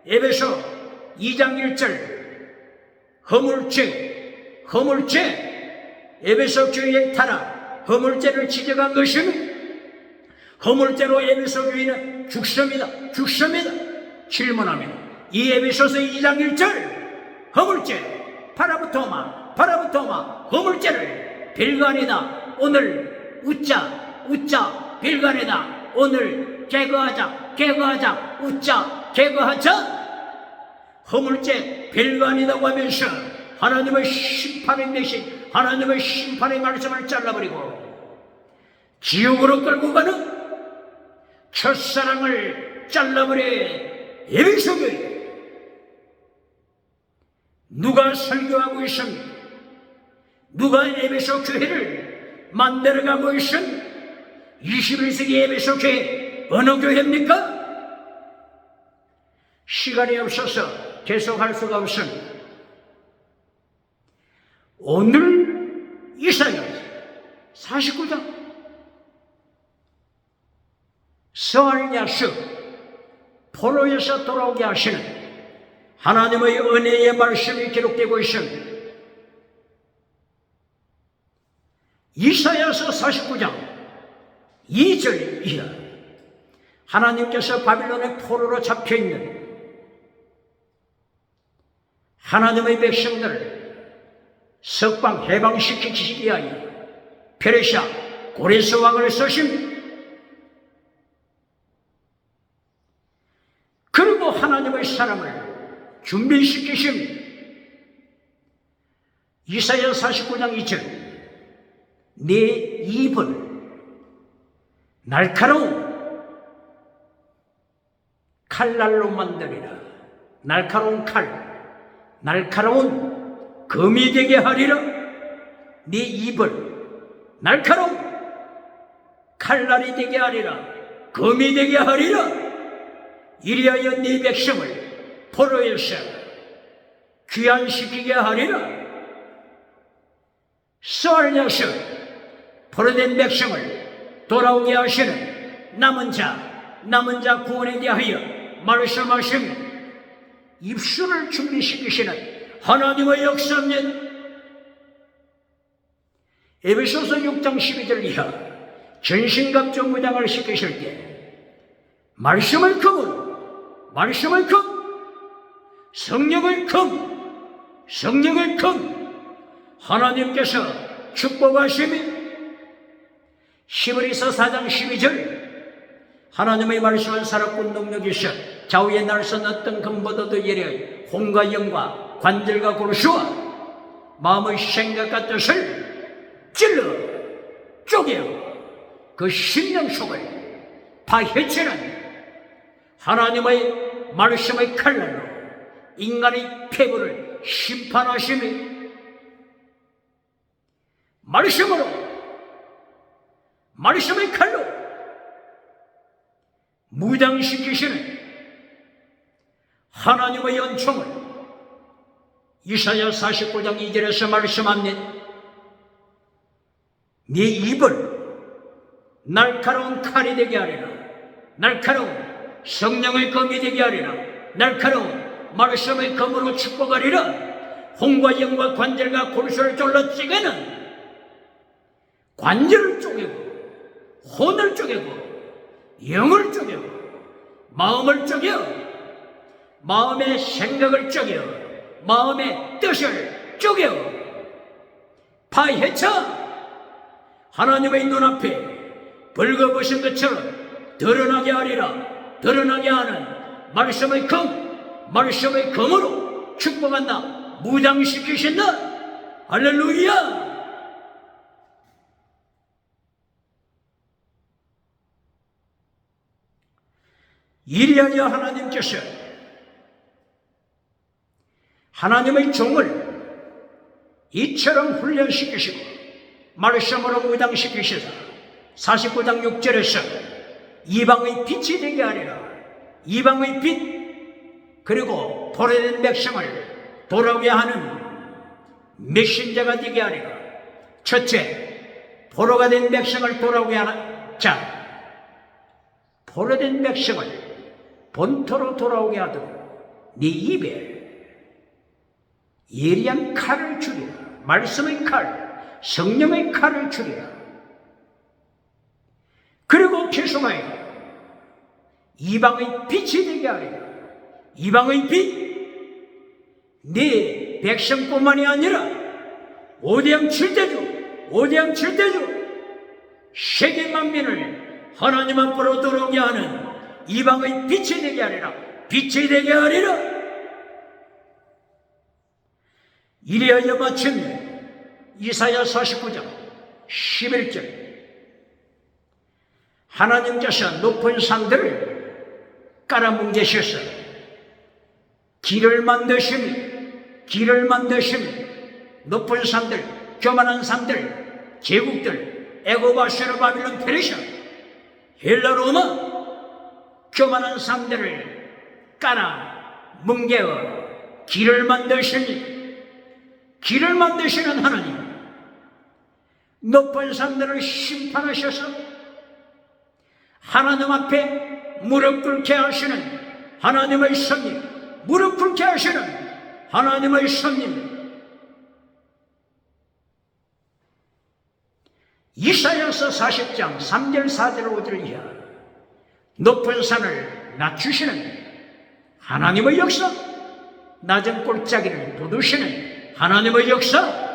에베소 2장 1절 허물죄 에베소 교회의 타락 허물죄를 지적한 것은 허물죄로 에베소 교회는 죽습니다. 질문합니다. 이 에베소서 2장 1절 허물죄 파라부토마 허물죄를 별관이다. 오늘 웃자 별관이다. 오늘 개그하자 웃자 개그하자. 허물죄 별관이라고 하면서 하나님의 심판의 대신 하나님의 심판의 말씀을 잘라버리고 지옥으로 끌고 가는 첫사랑을 잘라버려. 에베소 교회 누가 설교하고 있습니까? 누가 에베소 교회를 만들어가고 있습니까? 21세기 에베소 교회 어느 교회입니까? 시간이 없어서 계속할 수가 없습니다. 오늘 이사야 49장 스알야스 포로에서 돌아오게 하시는 하나님의 은혜의 말씀이 기록되고 있습니다. 이사야서 49장 2절 이하 하나님께서 바빌론의 포로로 잡혀있는 하나님의 백성들을 석방 해방시키기 위하여 페르시아 고레스 왕을 쓰십니다. 그리고 하나님의 사람을 준비시키십니다. 이사야 49장 2절 내 입을 날카로운 칼날로 만들리라. 날카로운 칼, 날카로운 금이 되게 하리라. 네 입을 날카로운 칼날이 되게 하리라. 금이 되게 하리라. 이리하여 네 백성을 포로에서 귀환시키게 하리라. 스알야서 포로된 백성을 돌아오게 하시는 남은 자 구원에 대하여 말씀하시며 입술을 준비시키시는 하나님의 역사입니다. 에베소서 6장 12절 이하 전신갑주 무장을 시키실 때 말씀을 금 성령을 금 하나님께서 축복하시며 히브리서 4장 12절 하나님의 말씀은 살았고 능력이셔 좌우의 날선 어떤 금보다도 예리하여 혼과 영과 관절과 골수와 마음의 생각과 뜻을 찔러 쪼개어 그 심령 속을 파헤치는 하나님의 말씀의 칼날로 인간의 폐부를 심판하시며 말씀의 칼로 무장시키시는 하나님의 연총을 이사야 49장 2절에서 말씀합니다. 네 입을 날카로운 칼이 되게 하리라. 날카로운 성령의 검이 되게 하리라. 날카로운 말씀의 검으로 축복하리라. 혼과 영과 관절과 골수를 졸라 찌개는 관절을 쪼개고 혼을 쪼개고 영을 쪼개고 마음을 쪼개 마음의 생각을 쪼개 마음의 뜻을 쪼개 파헤쳐 하나님의 눈앞에 벌거벗은 것처럼 드러나게 하리라. 드러나게 하는 말씀의 검으로 축복한다. 무장시키신다. 할렐루야. 이리하여 하나님께서 하나님의 종을 이처럼 훈련시키시고 말씀으로 무장시키시사 49장 6절에서 이방의 빛이 되게 하리라. 이방의 빛 그리고 포로된 백성을 돌아오게 하는 메신저가 되게 하리라. 첫째, 포로가 된 백성을 돌아오게 하는 자, 포로된 백성을 본토로 돌아오게 하도록 네 입에 예리한 칼을 주리라. 말씀의 칼, 성령의 칼을 주리라. 그리고 계속하여 이방의 빛이 되게 하리라. 이방의 빛, 네 백성뿐만이 아니라 오대양 7대주 세계 만민을 하나님 앞으로 돌아오게 하는 이방의 빛이 되게 하리라. 빛이 되게 하리라. 이리하여 마침내 이사야 49장 11절 하나님께서 높은 산들을 깔아뭉개셔서 길을 만드시니 높은 산들, 교만한 산들, 제국들, 애굽, 아수르, 바빌론, 페르시아, 헬라, 로마 교만한 산들을 깔아 뭉개어 길을 만드시는 하나님, 높은 산들을 심판하셔서 하나님 앞에 무릎 꿇게 하시는 하나님의 손님, 무릎 꿇게 하시는 하나님의 손님, 이사야서 40장 3절 4절 5절 이하 높은 산을 낮추시는 하나님의 역사, 낮은 골짜기를 돋우시는 하나님의 역사,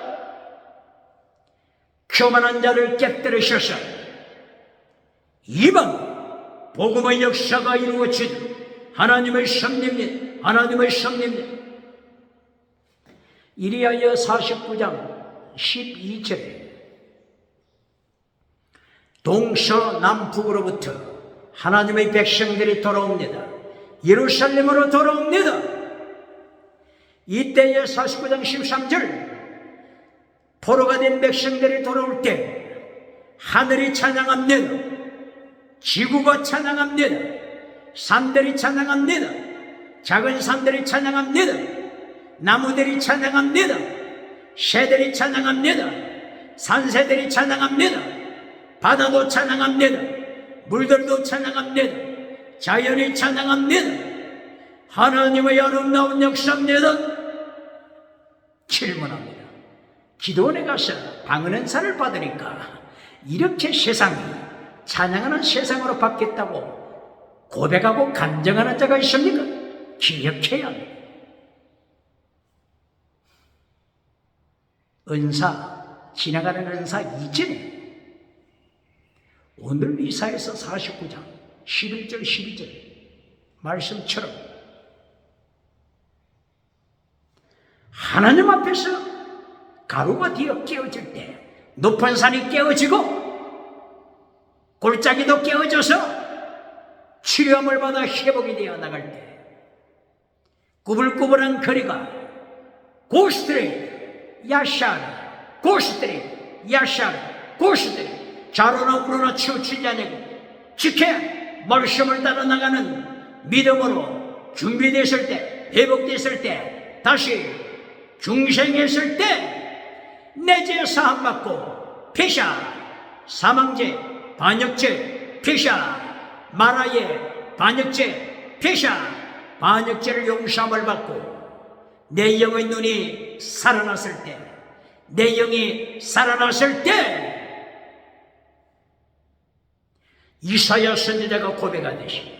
교만한 자를 깨뜨리셔서 이방 복음의 역사가 이루어지는 하나님의 섭리입니다. 하나님의 섭리입니다. 이리하여 49장 12절에 동서남북으로부터 하나님의 백성들이 돌아옵니다. 예루살렘으로 돌아옵니다. 이때의 49장 13절 포로가 된 백성들이 돌아올 때 하늘이 찬양합니다. 지구가 찬양합니다. 산들이 찬양합니다. 작은 산들이 찬양합니다. 나무들이 찬양합니다. 새들이 찬양합니다. 산새들이 찬양합니다. 바다도 찬양합니다. 물들도 찬양합니다. 자연이 찬양합니다. 하나님의 아름다운 역사입니다. 질문합니다. 기도원에 가서 방언은사를 받으니까 이렇게 세상이 찬양하는 세상으로 바뀌었다고 고백하고 간증하는 자가 있습니까? 기억해야 합니다. 은사, 지나가는 은사 이전에 오늘 이사야서 49장 11절 12절 말씀처럼 하나님 앞에서 가루가 되어 깨어질 때 높은 산이 깨어지고 골짜기도 깨어져서 치료함을 받아 회복이 되어 나갈 때 꾸불꾸불한 거리가 고스트레이트 야샤르 고스트레이트 야샤르 고스트레이트 자로나 우로나 치우치지 않고 지켜 말씀을 따라 나가는 믿음으로 준비됐을 때 회복됐을 때 다시 중생했을 때 내 죄 사함받고 피샤 사망제, 반역죄, 폐샤, 마라예, 반역죄, 폐샤, 반역죄를 용서함을 받고 내 영의 눈이 살아났을 때, 내 영이 살아났을 때 이사야 선지자가 고백하듯이,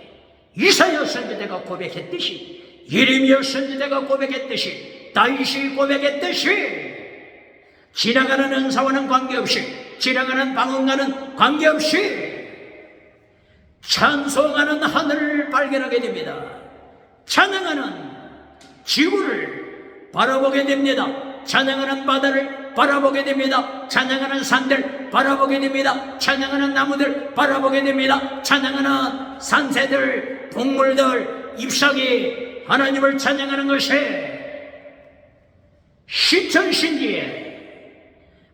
이사야 선지자가 고백했듯이, 예레미야 선지자가 고백했듯이, 다윗이 고백했듯이 지나가는 은사와는 관계없이, 지나가는 방언과는 관계없이 찬송하는 하늘을 발견하게 됩니다. 찬양하는 지구를 바라보게 됩니다. 찬양하는 바다를 바라보게 됩니다. 찬양하는 산들 바라보게 됩니다. 찬양하는 나무들 바라보게 됩니다. 찬양하는 산새들, 동물들, 잎사귀, 하나님을 찬양하는 것이 신천신기에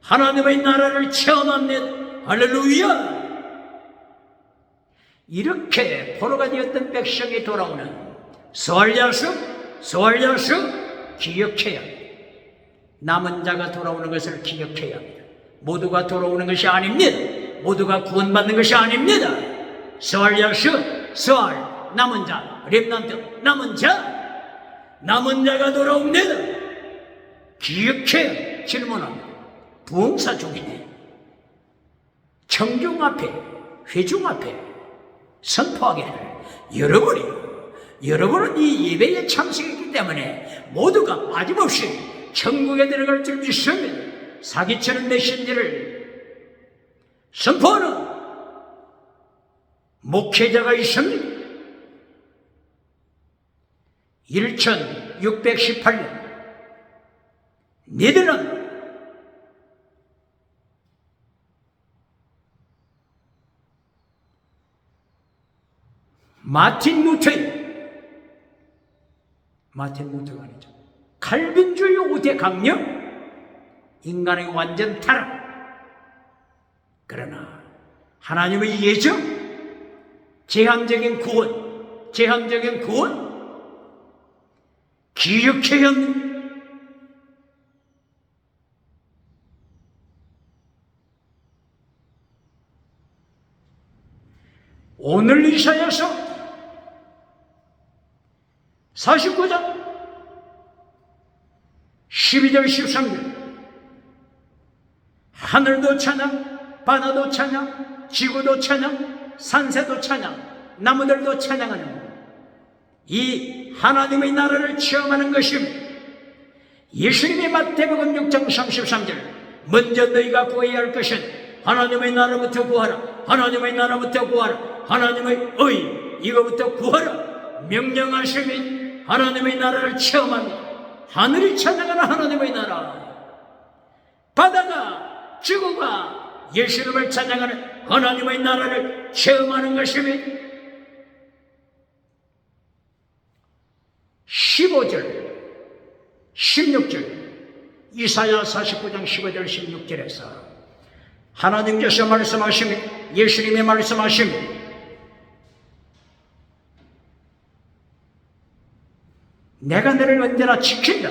하나님의 나라를 체험하는, 할렐루야! 이렇게 포로가 되었던 백성이 돌아오는 서울야수 기억해야 합니다. 남은 자가 돌아오는 것을 기억해야 합니다. 모두가 돌아오는 것이 아닙니다. 모두가 구원받는 것이 아닙니다. 서울야수, 남은 자, 렘넌트, 남은 자가 돌아옵니다. 기억해야 질문합니다. 부흥사 중에 청중 앞에, 회중 앞에 선포하기를, 여러분은 이 예배에 참석했기 때문에 모두가 빠짐없이 천국에 들어갈 줄 믿습니다. 사기치는 메신저를 선포하는 목회자가 있습니다. 1618년 네덜란드 마틴 루터가 아니죠. 칼빈주의 5대 강령, 인간의 완전 타락. 그러나 하나님의 예정, 제한적인 구원 기억해야 합니다. 오늘 이사야서 49장 12절 13절 하늘도 찬양, 바다도 찬양, 지구도 찬양, 산새도 찬양, 나무들도 찬양하는 이 하나님의 나라를 체험하는 것입니다. 예수님의 마태복음 6장 33절 먼저 너희가 구해야 할 것은 하나님의 나라부터 구하라, 하나님의 나라부터 구하라, 하나님의 의 이거부터 구하라 명령하시면 하나님의 나라를 체험합니다. 하늘이 찬양하는 하나님의 나라, 바다가, 지구가 예수님을 찬양하는 하나님의 나라를 체험하는 것입니다. 15절 16절 이사야 49장 15절 16절에서 하나님께서 말씀하십니다. 예수님이 말씀하십니다. 내가 너를 언제나 지킨다.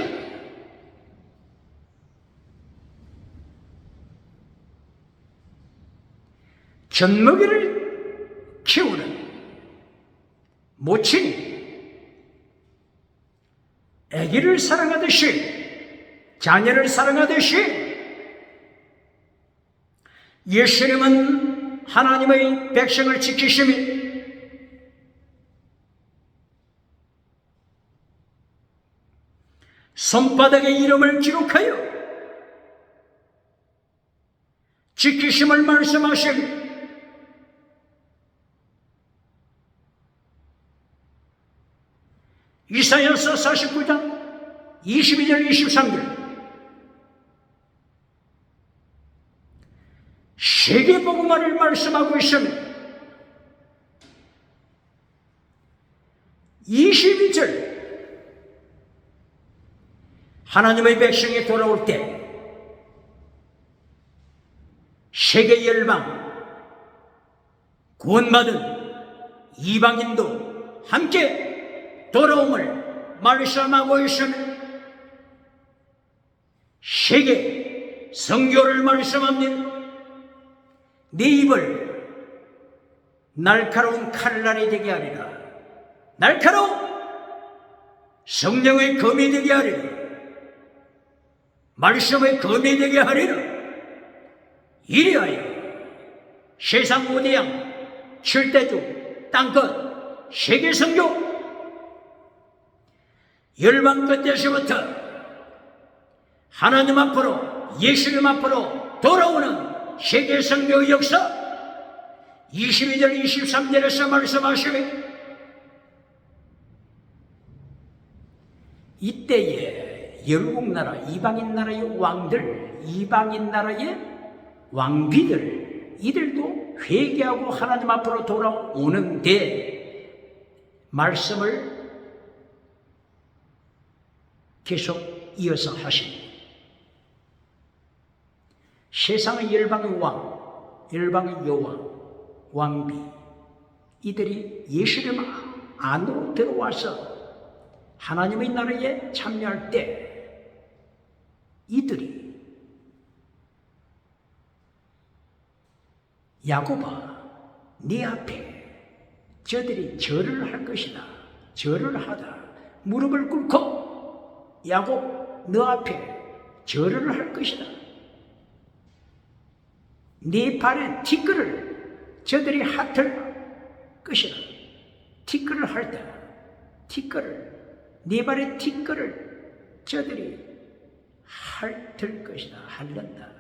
젖먹이를 키우는 모친이 아기를 사랑하듯이, 자녀를 사랑하듯이 예수님은 하나님의 백성을 지키시며 손바닥에 이름을 기록하여 지키심을 말씀하십니다. 이사야서 49장 22절 23절 세계복음화를 말씀하고 있습니다. 22절 하나님의 백성이 돌아올 때 세계 열방 구원받은 이방인도 함께 돌아옴을 말씀하고 있습니다. 세계 선교를 말씀합니다. 네 입을 날카로운 칼날이 되게 하리라. 날카로운 성령의 검이 되게 하리라. 말씀의 검이 되게 하리라. 이리하여 세상 우대양, 칠대주, 땅끝, 세계선교, 열방 끝에서부터 하나님 앞으로, 예수님 앞으로 돌아오는 세계선교의 역사, 22절 23절에서 말씀하시니 이때에 열국 나라, 이방인 나라의 왕들, 이방인 나라의 왕비들, 이들도 회개하고 하나님 앞으로 돌아오는데 말씀을 계속 이어서 하십니다. 세상의 열방의 왕, 열방의 여왕, 왕비, 이들이 예수님 안으로 들어와서 하나님의 나라에 참여할 때 이들이 야곱아, 네 앞에 저들이 절을 할 것이다. 절을 하다. 무릎을 꿇고 야곱, 너 앞에 절을 할 것이다. 네 발에 티끌을 저들이 핥을 것이다. 티끌을 할 때, 티끌을, 네 발에 티끌을 저들이 핥을 것이다. 핥는다.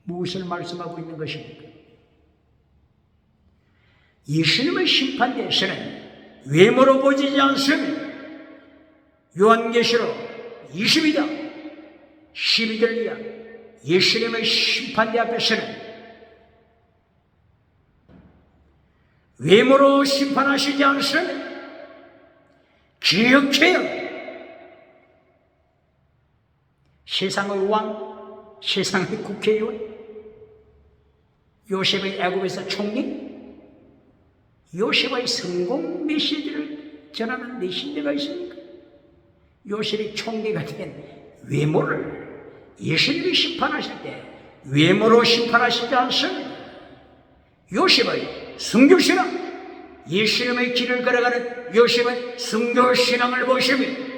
무엇을 말씀하고 있는 것입니까? 예수님의 심판대에서는 외모로 보이지 않습니다. 요한계시록 22장 12절 이하 예수님의 심판대 앞에서는 외모로 심판하시지 않습니다. 기억해요. 세상의 왕, 세상의 국회의원, 요셉의 애굽에서 총리, 요셉의 성공 메시지를 전하는 내 신뢰가 있습니까? 요셉이 총리가 된 외모를 예수님이 심판하실 때 외모로 심판하시지 않습니다. 요셉의 순교신앙, 예수님의 길을 걸어가는 요셉의 순교신앙을 보시면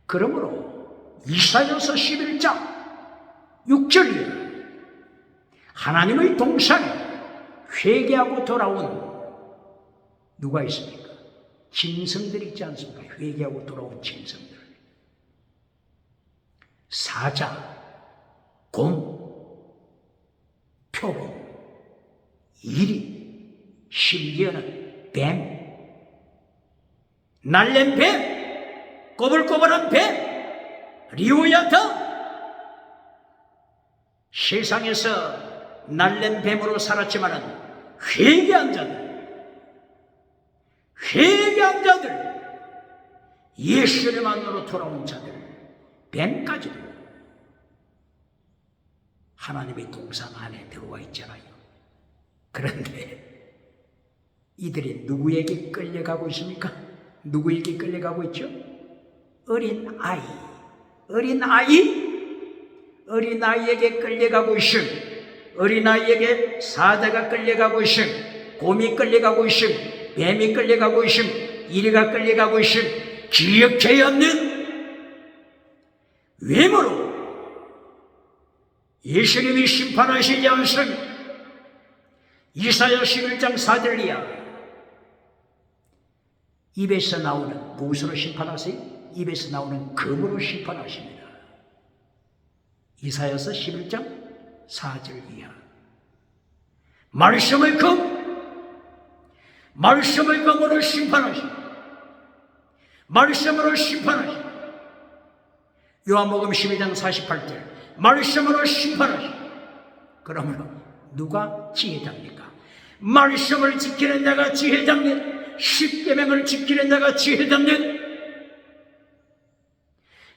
그러므로 이사야서 11장 6절에 하나님의 동산에 회개하고 돌아온 누가 있습니까? 짐승들이 있지 않습니까? 회개하고 돌아온 짐승들. 사자, 곰, 표범, 이리, 심지어는 뱀, 날랜 뱀, 꼬불꼬불한 뱀, 리오야타. 세상에서 날랜 뱀으로 살았지만은 회개한 자들, 예수님 안으로 돌아온 자들, 뱀까지도 하나님의 동산 안에 들어와 있잖아요. 그런데 이들이 누구에게 끌려가고 있습니까? 누구에게 끌려가고 있죠? 어린아이에게 끌려가고 있음, 어린아이에게 사자가 끌려가고 있음, 곰이 끌려가고 있음, 뱀이 끌려가고 있음, 이리가 끌려가고 있음. 기억해야 하는 외모로 예수님이 심판하시지 않습니다. 이사야 11장 4절 이하 입에서 나오는 무엇으로 심판하세요? 입에서 나오는 검으로 심판하십니다. 이사야서 11장 4절 이하 말씀의 검으로 심판하십니다. 말씀으로 심판하십니다. 요한복음 12장 48절 말씀으로 심판하십니다. 그러므로 누가 지혜자입니까? 말씀을 지키는 자가 지혜자입니다. 십계명을 지키는 자가 지혜자입니다.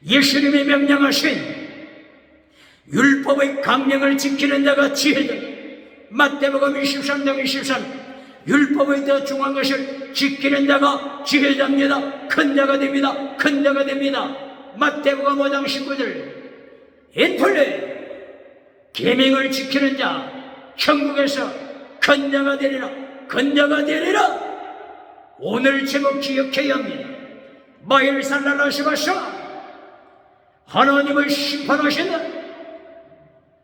예수님이 명령하신 율법의 강령을 지키는 자가 지혜자입니다. 마태복음 23장 23 율법의 더 중요한 것을 지키는 자가 지혜자입니다. 큰 자가 됩니다. 큰 자가 됩니다. 마태복음 5장 19절 엔톨레 계명을 지키는 자 천국에서 큰 자가 되리라. 큰 자가 되리라. 오늘 제목 기억해야 합니다. 마일살라라시바샤 하나님을 심판하시는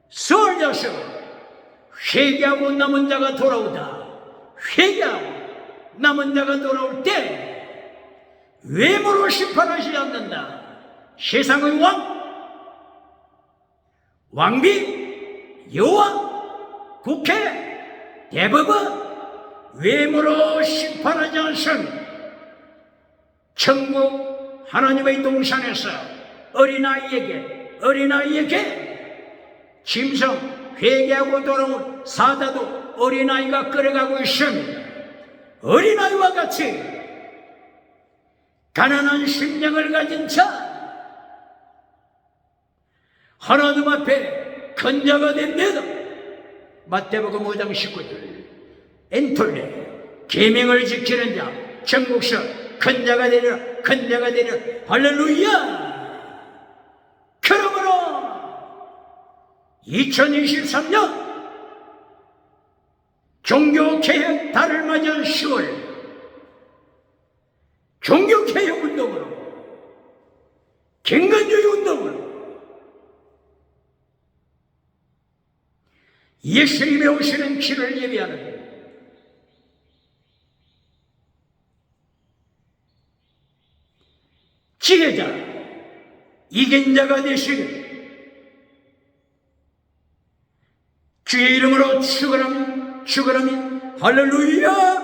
수월자서 회개하고 남은 자가 돌아오다. 회개하고 남은 자가 돌아올 때 외모로 심판하시지 않는다. 세상의 왕비, 여왕, 국회, 대법원 외모로 심판하지 않습니다. 천국 하나님의 동산에서 어린아이에게 짐승 회개하고 돌아온 사자도 어린아이가 끌어가고 있습니다. 어린아이와 같이 가난한 심령을 가진 자 하나님 앞에 큰 자가 됩니다. 마태복음 5장 19절 엔톨레 계명을 지키는 자 천국서 큰 자가 되리라. 큰 자가 되리라. 할렐루야. 그러므로 2023년 종교개혁 달을 맞은 10월 종교개혁 운동으로 경건주의 운동으로 예수님의 오시는 길을 예비하는 지혜자 이긴 자가 되시길 주의 이름으로 축원하며 할렐루야.